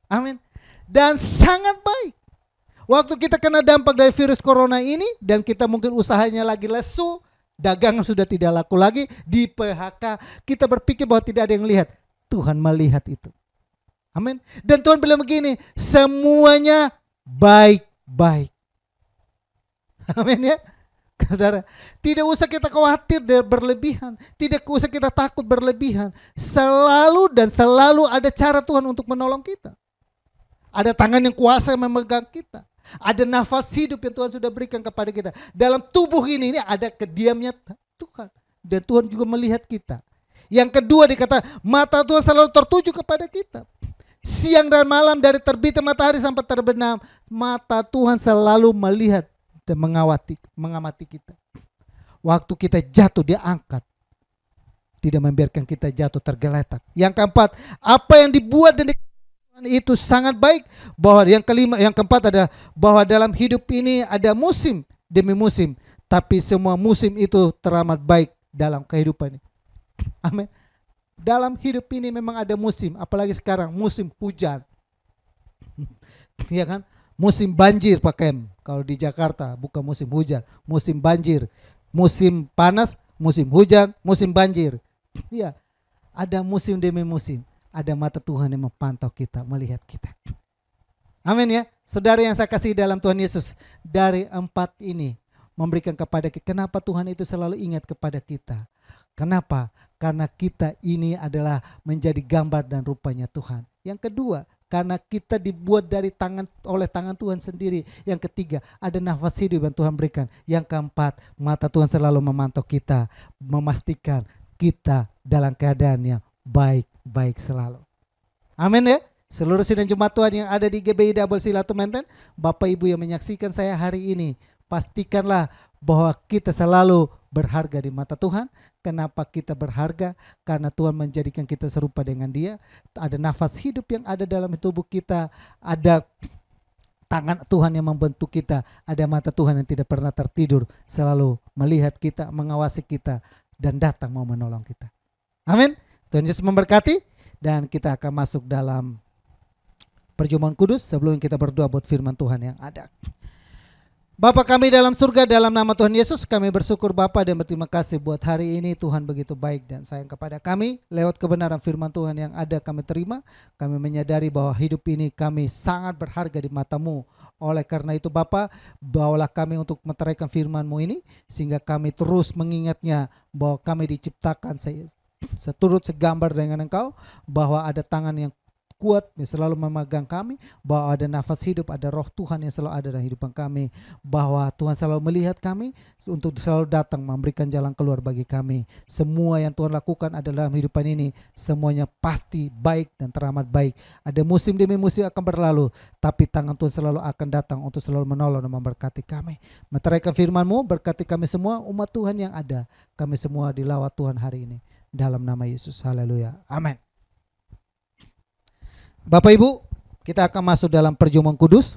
Amin. Dan sangat baik. Waktu kita kena dampak dari virus corona ini dan kita mungkin usahanya lagi lesu, dagangan sudah tidak laku lagi, di PHK, kita berpikir bahwa tidak ada yang lihat. Tuhan melihat itu. Amin. Dan Tuhan bilang begini, semuanya baik-baik. Amin ya. Saudara, tidak usah kita khawatir berlebihan, tidak usah kita takut berlebihan. Selalu dan selalu ada cara Tuhan untuk menolong kita. Ada tangan yang kuasa yang memegang kita. Ada nafas hidup yang Tuhan sudah berikan kepada kita. Dalam tubuh ini ada kediamnya Tuhan. Dan Tuhan juga melihat kita. Yang kedua dikata mata Tuhan selalu tertuju kepada kita. Siang dan malam dari terbit matahari sampai terbenam, mata Tuhan selalu melihat dan mengamati kita. Waktu kita jatuh dia angkat. Tidak membiarkan kita jatuh tergeletak. Yang keempat, apa yang dibuat dan itu sangat baik. Bahwa yang keempat ada bahwa dalam hidup ini ada musim demi musim, tapi semua musim itu teramat baik dalam kehidupan ini. Amin. Dalam hidup ini memang ada musim, apalagi sekarang musim hujan. Ya kan? Musim banjir Pak Kem. Kalau di Jakarta bukan musim hujan, musim banjir. Musim panas, musim hujan, musim banjir. Iya. Ada musim demi musim. Ada mata Tuhan yang memantau kita, melihat kita. Amin ya. Saudara yang saya kasih dalam Tuhan Yesus, dari empat ini memberikan kepada kita. Kenapa Tuhan itu selalu ingat kepada kita? Kenapa? Karena kita ini adalah menjadi gambar dan rupanya Tuhan. Yang kedua, karena kita dibuat oleh tangan Tuhan sendiri. Yang ketiga, ada nafas hidup yang Tuhan berikan. Yang keempat, mata Tuhan selalu memantau kita, memastikan kita dalam keadaan yang baik-baik selalu. Amin ya. Seluruh sidang Jemaat Tuhan yang ada di GBI Double Silatu Menten, Bapak Ibu yang menyaksikan saya hari ini, pastikanlah bahwa kita selalu berharga di mata Tuhan. Kenapa kita berharga? Karena Tuhan menjadikan kita serupa dengan Dia. Ada nafas hidup yang ada dalam tubuh kita, ada tangan Tuhan yang membentuk kita, ada mata Tuhan yang tidak pernah tertidur, selalu melihat kita, mengawasi kita, dan datang mau menolong kita. Amin. Tuhan Yesus memberkati, dan kita akan masuk dalam perjamuan kudus sebelum kita berdoa buat firman Tuhan yang ada. Bapa kami dalam surga, dalam nama Tuhan Yesus kami bersyukur Bapa dan berterima kasih buat hari ini. Tuhan begitu baik dan sayang kepada kami. Lewat kebenaran firman Tuhan yang ada kami terima, kami menyadari bahwa hidup ini kami sangat berharga di mata-Mu. Oleh karena itu Bapa, bawalah kami untuk meteraikan firman-Mu ini, sehingga kami terus mengingatnya bahwa kami diciptakan seturut segambar dengan Engkau, bahwa ada tangan yang kuat yang selalu memegang kami, bahwa ada nafas hidup, ada roh Tuhan yang selalu ada dalam hidupan kami, bahwa Tuhan selalu melihat kami untuk selalu datang memberikan jalan keluar bagi kami. Semua yang Tuhan lakukan adalah dalam hidupan ini, semuanya pasti baik dan teramat baik. Ada musim demi musim akan berlalu, tapi tangan Tuhan selalu akan datang untuk selalu menolong dan memberkati kami. Meteraikan firman-Mu, berkati kami semua umat Tuhan yang ada, kami semua dilawat Tuhan hari ini. Dalam nama Yesus, haleluya, amin. Bapak Ibu, kita akan masuk dalam perjamuan kudus.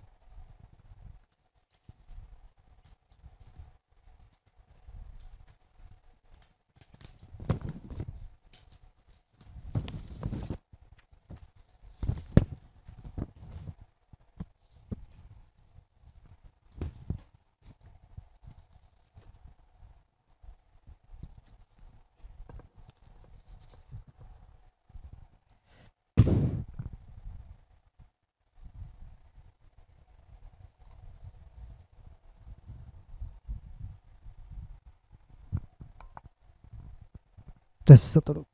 Tes seterusnya.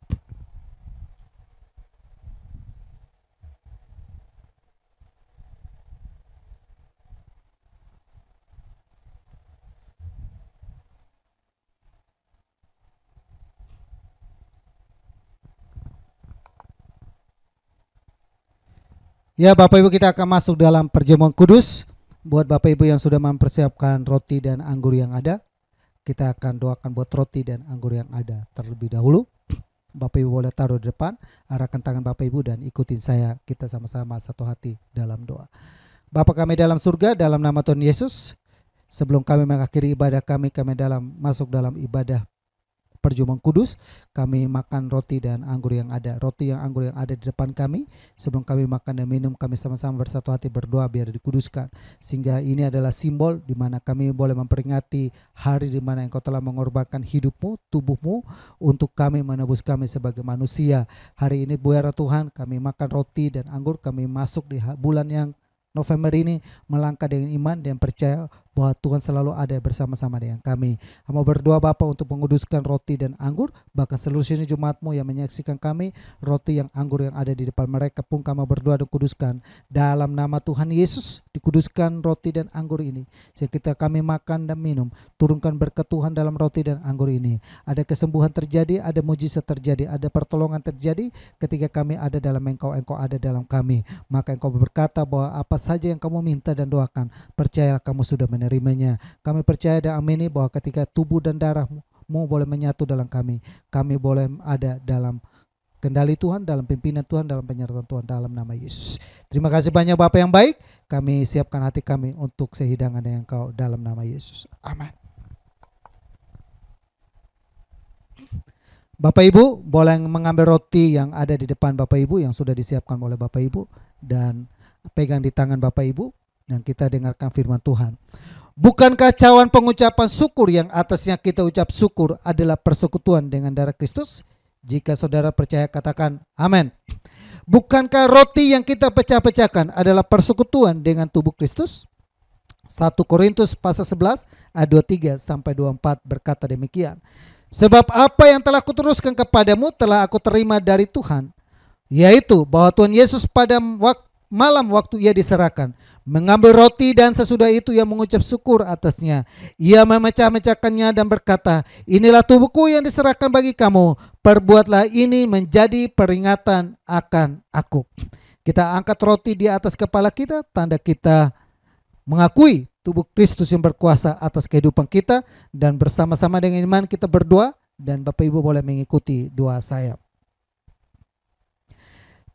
Ya Bapak Ibu, kita akan masuk dalam perjamuan kudus. Buat Bapak Ibu yang sudah mempersiapkan roti dan anggur yang ada, kita akan doakan buat roti dan anggur yang ada terlebih dahulu. Bapak Ibu boleh taruh di depan, arahkan tangan Bapak Ibu dan ikutin saya. Kita sama-sama satu hati dalam doa. Bapa kami dalam surga, dalam nama Tuhan Yesus, sebelum kami mengakhiri ibadah kami masuk dalam ibadah perjamuan kudus, kami makan roti dan anggur yang ada. Roti yang anggur yang ada di depan kami, sebelum kami makan dan minum, kami sama-sama bersatu hati berdoa biar dikuduskan. Sehingga ini adalah simbol di mana kami boleh memperingati hari di mana Engkau telah mengorbankan hidupmu, tubuhmu, untuk kami menebus kami sebagai manusia. Hari ini biar Tuhan kami makan roti dan anggur, kami masuk di bulan yang November ini melangkah dengan iman dan percaya bahwa Tuhan selalu ada bersama-sama dengan kami. Mau berdoa Bapa untuk menguduskan roti dan anggur, bahkan seluruh sini Jemaat-Mu yang menyaksikan kami, roti yang anggur yang ada di depan mereka pun kami berdoa dan kuduskan. Dalam nama Tuhan Yesus, dikuduskan roti dan anggur ini. Sehingga kami makan dan minum, turunkan berkat Tuhan dalam roti dan anggur ini. Ada kesembuhan terjadi, ada mujizat terjadi, ada pertolongan terjadi ketika kami ada dalam Engkau, Engkau ada dalam kami. Maka Engkau berkata bahwa apa saja yang kamu minta dan doakan, percayalah kamu sudah menerimanya. Kami percaya dan amini bahwa ketika tubuh dan darahmu boleh menyatu dalam kami boleh ada dalam kendali Tuhan, dalam pimpinan Tuhan, dalam penyertaan Tuhan, dalam nama Yesus. Terima kasih banyak Bapak yang baik. Kami siapkan hati kami untuk sehidangan yang Engkau dalam nama Yesus. Amin. Bapak Ibu boleh mengambil roti yang ada di depan Bapak Ibu yang sudah disiapkan oleh Bapak Ibu, dan pegang di tangan Bapak Ibu, dan kita dengarkan firman Tuhan. Bukankah cawan pengucapan syukur yang atasnya kita ucap syukur adalah persekutuan dengan darah Kristus? Jika saudara percaya katakan amin. Bukankah roti yang kita pecah-pecahkan adalah persekutuan dengan tubuh Kristus? 1 Korintus pasal 11 ayat 23 sampai 24 berkata demikian. Sebab apa yang telah kuteruskan kepadamu telah aku terima dari Tuhan, yaitu bahwa Tuhan Yesus pada malam waktu ia diserahkan, mengambil roti dan sesudah itu ia mengucap syukur atasnya. Ia memecah-mecahkannya dan berkata, inilah tubuhku yang diserahkan bagi kamu. Perbuatlah ini menjadi peringatan akan aku. Kita angkat roti di atas kepala kita, tanda kita mengakui tubuh Kristus yang berkuasa atas kehidupan kita, dan bersama-sama dengan iman kita berdoa, dan Bapak Ibu boleh mengikuti doa saya.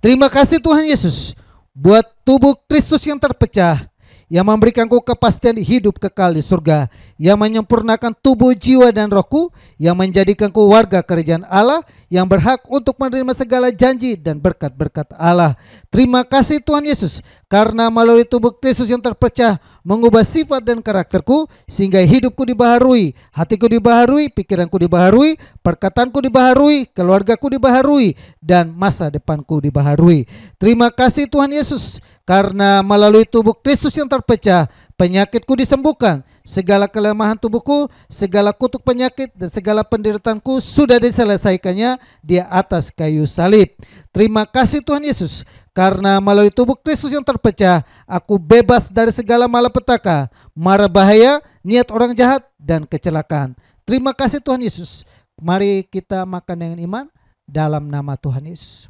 Terima kasih Tuhan Yesus buat tubuh Kristus yang terpecah, yang memberikanku kepastian hidup kekal di surga, yang menyempurnakan tubuh, jiwa dan rohku, yang menjadikanku warga kerajaan Allah, yang berhak untuk menerima segala janji dan berkat-berkat Allah. Terima kasih Tuhan Yesus, karena melalui tubuh Kristus yang terpecah mengubah sifat dan karakterku, sehingga hidupku dibaharui, hatiku dibaharui, pikiranku dibaharui, perkataanku dibaharui, keluargaku dibaharui, dan masa depanku dibaharui. Terima kasih Tuhan Yesus, karena melalui tubuh Kristus yang terpecah, penyakitku disembuhkan, segala kelemahan tubuhku, segala kutuk penyakit dan segala penderitaanku sudah diselesaikannya di atas kayu salib. Terima kasih Tuhan Yesus, karena melalui tubuh Kristus yang terpecah, aku bebas dari segala malapetaka, mara bahaya, niat orang jahat, dan kecelakaan. Terima kasih Tuhan Yesus. Mari kita makan dengan iman dalam nama Tuhan Yesus.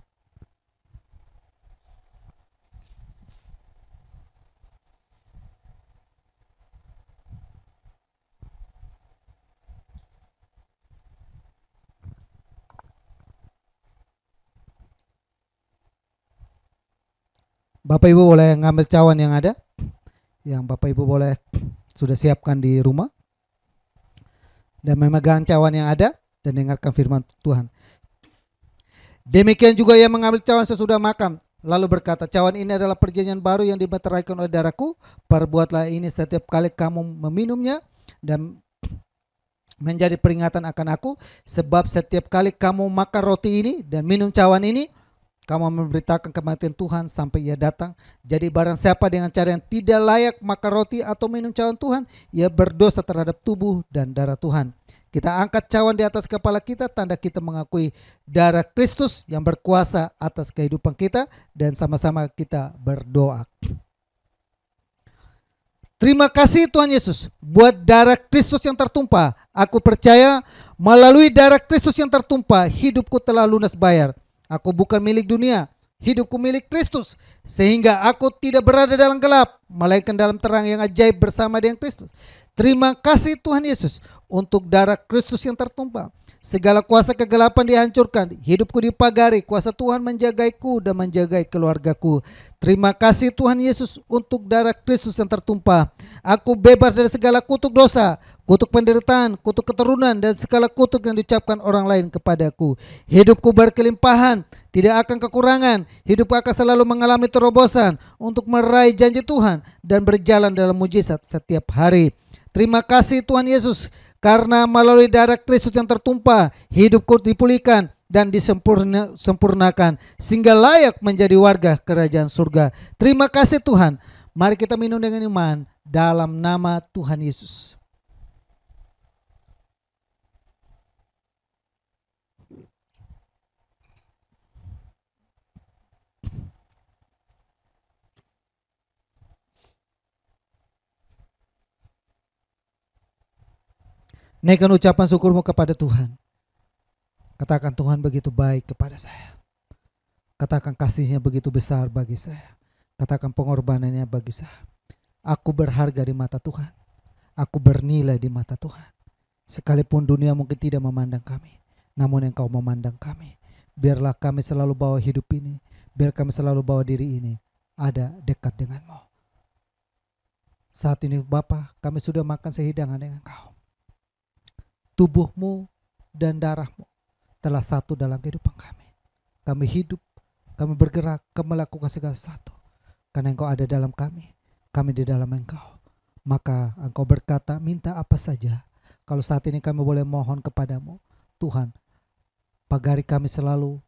Bapak Ibu boleh ngambil cawan yang ada, yang Bapak Ibu boleh sudah siapkan di rumah, dan memegang cawan yang ada dan dengarkan firman Tuhan. Demikian juga ia mengambil cawan sesudah makan, lalu berkata, cawan ini adalah perjanjian baru yang dimeteraikan oleh darahku. Perbuatlah ini setiap kali kamu meminumnya dan menjadi peringatan akan aku. Sebab setiap kali kamu makan roti ini dan minum cawan ini, kamu memberitakan kematian Tuhan sampai ia datang. Jadi barang siapa dengan cara yang tidak layak makan roti atau minum cawan Tuhan, ia berdosa terhadap tubuh dan darah Tuhan. Kita angkat cawan di atas kepala kita, tanda kita mengakui darah Kristus yang berkuasa atas kehidupan kita, dan sama-sama kita berdoa. Terima kasih Tuhan Yesus buat darah Kristus yang tertumpah. Aku percaya melalui darah Kristus yang tertumpah, hidupku telah lunas bayar. Aku bukan milik dunia, hidupku milik Kristus, sehingga aku tidak berada dalam gelap, melainkan dalam terang yang ajaib bersama dengan Kristus. Terima kasih Tuhan Yesus untuk darah Kristus yang tertumpah. Segala kuasa kegelapan dihancurkan, hidupku dipagari, kuasa Tuhan menjagaiku dan menjagai keluargaku. Terima kasih Tuhan Yesus untuk darah Kristus yang tertumpah. Aku bebas dari segala kutuk dosa, kutuk penderitaan, kutuk keturunan, dan segala kutuk yang diucapkan orang lain kepadaku. Hidupku berkelimpahan, tidak akan kekurangan. Hidupku akan selalu mengalami terobosan untuk meraih janji Tuhan dan berjalan dalam mujizat setiap hari. Terima kasih Tuhan Yesus, karena melalui darah Kristus yang tertumpah, hidupku dipulihkan dan disempurnakan sehingga layak menjadi warga kerajaan surga. Terima kasih Tuhan. Mari kita minum dengan iman dalam nama Tuhan Yesus. Naikkan ucapan syukurmu kepada Tuhan. Katakan, Tuhan begitu baik kepada saya. Katakan kasihnya begitu besar bagi saya. Katakan pengorbanannya bagi saya. Aku berharga di mata Tuhan. Aku bernilai di mata Tuhan. Sekalipun dunia mungkin tidak memandang kami, namun Engkau memandang kami. Biarlah kami selalu bawa hidup ini, biar kami selalu bawa diri ini ada dekat denganmu. Saat ini Bapa, kami sudah makan sehidangan dengan Engkau. Tubuhmu dan darahmu telah satu dalam kehidupan kami. Kami hidup, kami bergerak, kami melakukan segala sesuatu. Karena Engkau ada dalam kami di dalam Engkau. Maka Engkau berkata, minta apa saja. Kalau saat ini kami boleh mohon kepadamu, Tuhan, pagari kami selalu,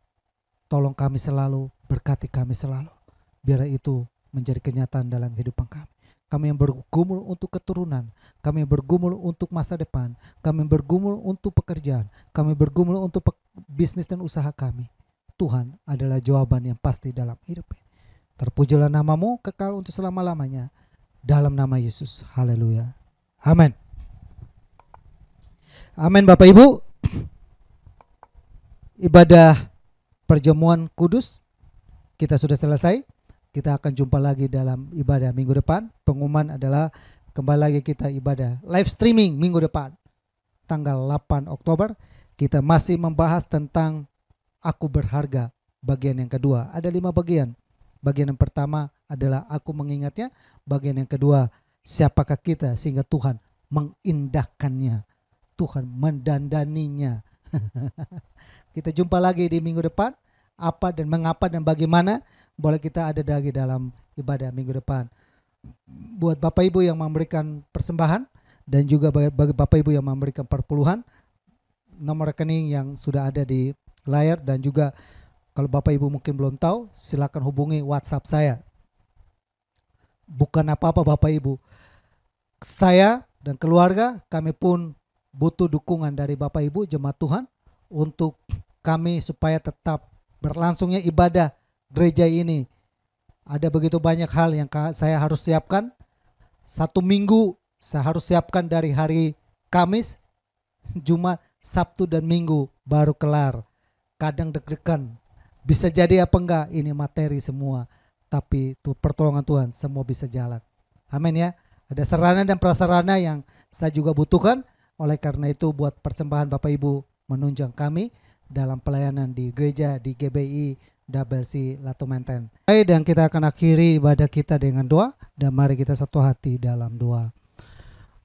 tolong kami selalu, berkati kami selalu. Biar itu menjadi kenyataan dalam kehidupan kami. Kami yang bergumul untuk keturunan, kami yang bergumul untuk masa depan, kami yang bergumul untuk pekerjaan, kami bergumul untuk bisnis dan usaha kami. Tuhan adalah jawaban yang pasti dalam hidup ini. Terpujilah namamu kekal untuk selama-lamanya. Dalam nama Yesus. Haleluya. Amin. Amin Bapak Ibu. Ibadah perjamuan kudus kita sudah selesai. Kita akan jumpa lagi dalam ibadah minggu depan. Pengumuman adalah kembali lagi kita ibadah live streaming minggu depan. Tanggal 8 Oktober. Kita masih membahas tentang aku berharga bagian yang kedua. Ada 5 bagian. Bagian yang pertama adalah aku mengingatnya. Bagian yang kedua, siapakah kita sehingga Tuhan mengindahkannya. Tuhan mendandaninya. Kita jumpa lagi di minggu depan. Apa dan mengapa dan bagaimana boleh kita ada lagi dalam ibadah minggu depan. Buat Bapak Ibu yang memberikan persembahan dan juga bagi Bapak Ibu yang memberikan perpuluhan, nomor rekening yang sudah ada di layar, dan juga kalau Bapak Ibu mungkin belum tahu, silakan hubungi WhatsApp saya. Bukan apa-apa Bapak Ibu, saya dan keluarga kami pun butuh dukungan dari Bapak Ibu jemaat Tuhan untuk kami supaya tetap berlangsungnya ibadah gereja ini. Ada begitu banyak hal yang saya harus siapkan. 1 minggu saya harus siapkan dari hari Kamis, Jumat, Sabtu dan Minggu baru kelar. Kadang deg-degan, bisa jadi apa enggak, ini materi semua. Tapi pertolongan Tuhan semua bisa jalan. Amin ya. Ada sarana dan prasarana yang saya juga butuhkan. Oleh karena itu buat persembahan Bapak Ibu menunjang kami dalam pelayanan di gereja di GBI WC Latu Menten. Dan kita akan akhiri ibadah kita dengan doa, dan mari kita satu hati dalam doa.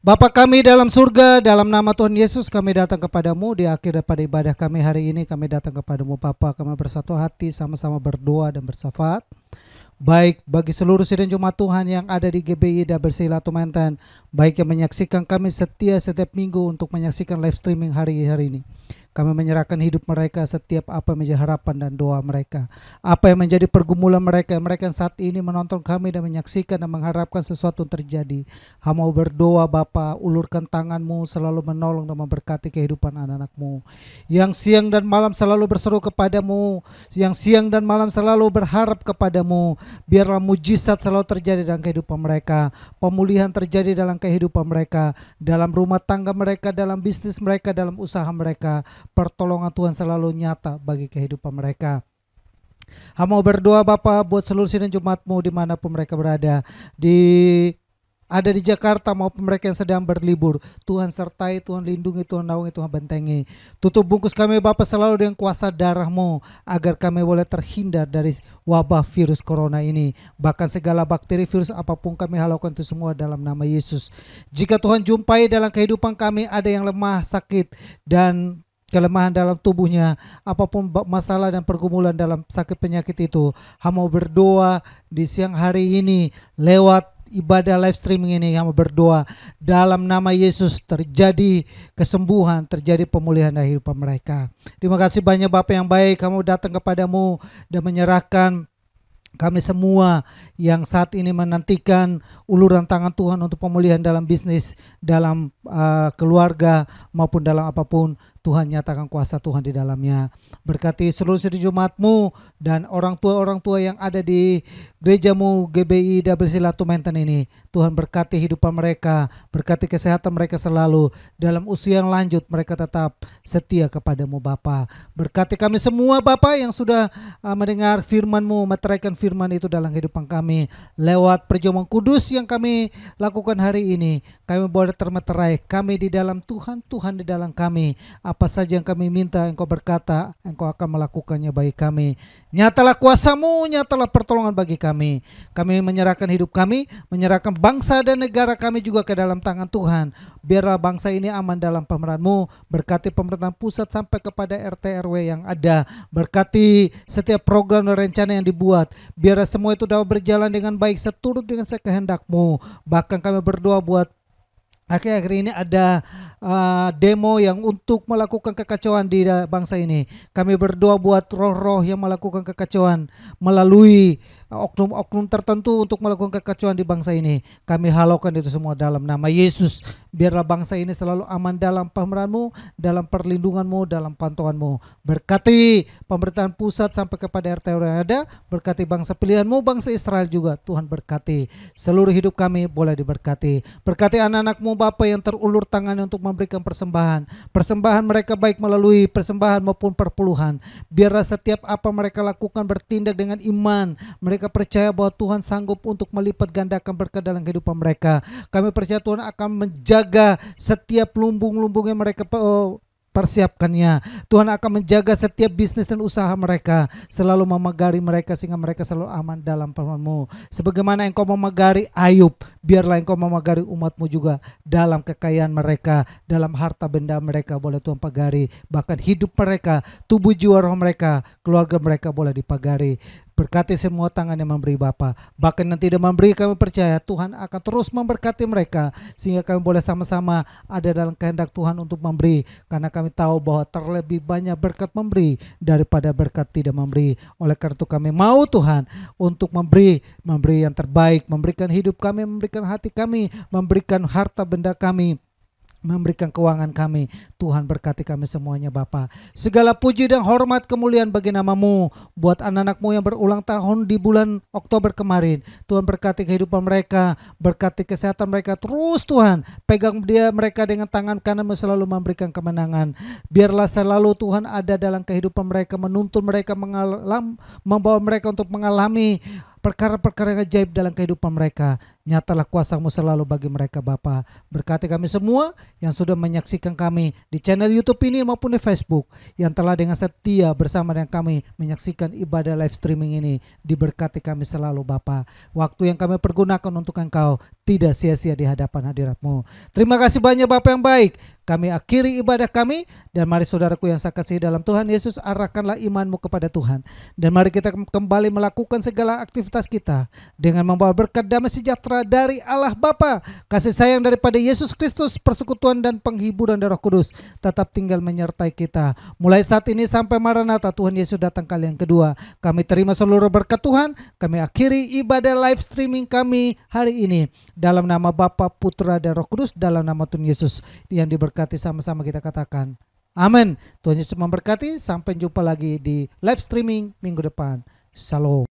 Bapa kami dalam surga, dalam nama Tuhan Yesus kami datang kepadamu di akhir daripada ibadah kami hari ini. Kami datang kepadamu Bapa, kami bersatu hati sama-sama berdoa dan bersyafaat. Baik bagi seluruh sidang jemaat Tuhan yang ada di GBI WC Latu Menten, baik yang menyaksikan kami setia setiap minggu untuk menyaksikan live streaming hari ini. Kami menyerahkan hidup mereka, setiap apa yang menjadi harapan dan doa mereka, apa yang menjadi pergumulan mereka yang saat ini menonton kami dan menyaksikan dan mengharapkan sesuatu terjadi. Hamba berdoa Bapa, ulurkan tanganmu selalu menolong dan memberkati kehidupan anak-anakmu yang siang dan malam selalu berseru kepadamu, yang siang dan malam selalu berharap kepadamu. Biarlah mujizat selalu terjadi dalam kehidupan mereka, pemulihan terjadi dalam kehidupan mereka, dalam rumah tangga mereka, dalam bisnis mereka, dalam usaha mereka. Pertolongan Tuhan selalu nyata bagi kehidupan mereka. Hamba mau berdoa Bapa buat seluruh sidang Jumatmu dimanapun mereka berada, ada di Jakarta maupun mereka yang sedang berlibur. Tuhan sertai, Tuhan lindungi, Tuhan naungi, Tuhan bentengi. Tutup bungkus kami Bapa selalu dengan kuasa darah-Mu, agar kami boleh terhindar dari wabah virus corona ini. Bahkan segala bakteri virus apapun kami halaukan itu semua dalam nama Yesus. Jika Tuhan jumpai dalam kehidupan kami ada yang lemah, sakit, dan kelemahan dalam tubuhnya, apapun masalah dan pergumulan dalam sakit penyakit itu, hamba berdoa di siang hari ini lewat ibadah live streaming ini, hamba berdoa dalam nama Yesus terjadi kesembuhan, terjadi pemulihan dari kehidupan mereka. Terima kasih banyak Bapa yang baik, kamu datang kepadamu dan menyerahkan kami semua yang saat ini menantikan uluran tangan Tuhan untuk pemulihan dalam bisnis, dalam keluarga maupun dalam apapun. Tuhan nyatakan kuasa Tuhan di dalamnya. Berkati seluruh sidang Jumat-Mu dan orang tua yang ada di gereja-Mu GBI WC Latu Menten ini. Tuhan berkati hidupan mereka, berkati kesehatan mereka selalu. Dalam usia yang lanjut mereka tetap setia kepadamu Bapa. Berkati kami semua Bapa yang sudah mendengar firman-Mu, meteraikan firman itu dalam kehidupan kami. Lewat perjamuan kudus yang kami lakukan hari ini, kami boleh termeterai, kami di dalam Tuhan, Tuhan di dalam kami. Apa saja yang kami minta, Engkau berkata, Engkau akan melakukannya bagi kami. Nyatalah kuasa-Mu, nyatalah pertolongan bagi kami. Kami menyerahkan hidup kami, menyerahkan bangsa dan negara kami juga ke dalam tangan Tuhan. Biarlah bangsa ini aman dalam pemerintahan-Mu. Berkati pemerintahan pusat sampai kepada RT RW yang ada. Berkati setiap program dan rencana yang dibuat. Biarlah semua itu dapat berjalan dengan baik seturut dengan kehendak-Mu. Bahkan kami berdoa buat akhir-akhir ini ada demo yang untuk melakukan kekacauan di bangsa ini. Kami berdoa buat roh-roh yang melakukan kekacauan melalui oknum-oknum tertentu untuk melakukan kekacauan di bangsa ini. Kami halaukan itu semua dalam nama Yesus. Biarlah bangsa ini selalu aman dalam pemerintahan-Mu, dalam perlindungan-Mu, dalam pantauan-Mu. Berkati pemerintahan pusat sampai kepada RT yang ada. Berkati bangsa pilihan-Mu, bangsa Israel juga. Tuhan berkati. Seluruh hidup kami boleh diberkati. Berkati anak-anak-Mu Bapa yang terulur tangannya untuk memberikan persembahan. Persembahan mereka baik melalui persembahan maupun perpuluhan. Biarlah setiap apa mereka lakukan bertindak dengan iman. Mereka percaya bahwa Tuhan sanggup untuk melipat gandakan berkat dalam kehidupan mereka. Kami percaya Tuhan akan menjaga setiap lumbung-lumbung yang mereka persiapkannya. Tuhan akan menjaga setiap bisnis dan usaha mereka, selalu memagari mereka sehingga mereka selalu aman dalam firman-Mu. Sebagaimana Engkau memagari Ayub, biarlah Engkau memagari umat-Mu juga dalam kekayaan mereka, dalam harta benda mereka boleh Tuhan pagari, bahkan hidup mereka, tubuh jiwa roh mereka, keluarga mereka boleh dipagari. Berkati semua tangan yang memberi Bapa. Bahkan yang tidak memberi kami percaya Tuhan akan terus memberkati mereka sehingga kami boleh sama-sama ada dalam kehendak Tuhan untuk memberi, karena kami tahu bahwa terlebih banyak berkat memberi daripada berkat tidak memberi. Oleh karena itu kami mau Tuhan untuk memberi yang terbaik, memberikan hidup kami, memberikan hati kami, memberikan harta benda kami, memberikan keuangan kami. Tuhan berkati kami semuanya Bapa. Segala puji dan hormat kemuliaan bagi nama-Mu. Buat anak-anak-Mu yang berulang tahun di bulan Oktober kemarin, Tuhan berkati kehidupan mereka, berkati kesehatan mereka. Terus Tuhan pegang mereka dengan tangan kanan-Mu, selalu memberikan kemenangan. Biarlah selalu Tuhan ada dalam kehidupan mereka, menuntun mereka, membawa mereka untuk mengalami perkara-perkara yang ajaib dalam kehidupan mereka. Nyatalah kuasa-Mu selalu bagi mereka Bapa. Berkati kami semua yang sudah menyaksikan kami di channel YouTube ini maupun di Facebook, yang telah dengan setia bersama dengan kami menyaksikan ibadah live streaming ini. Diberkati kami selalu Bapa. Waktu yang kami pergunakan untuk Engkau tidak sia-sia di hadapan hadirat-Mu. Terima kasih banyak Bapa yang baik. Kami akhiri ibadah kami, dan mari saudaraku yang saya kasihi dalam Tuhan Yesus, arahkanlah imanmu kepada Tuhan. Dan mari kita kembali melakukan segala aktivitas kita dengan membawa berkat damai sejahtera dari Allah Bapa, kasih sayang daripada Yesus Kristus, persekutuan dan penghiburan dari Roh Kudus tetap tinggal menyertai kita. Mulai saat ini sampai Maranatha Tuhan Yesus datang kali yang kedua. Kami terima seluruh berkat Tuhan. Kami akhiri ibadah live streaming kami hari ini dalam nama Bapa, Putra dan Roh Kudus, dalam nama Tuhan Yesus yang diberkati. Sama-sama kita katakan amin. Tuhan Yesus memberkati. Sampai jumpa lagi di live streaming minggu depan. Shalom.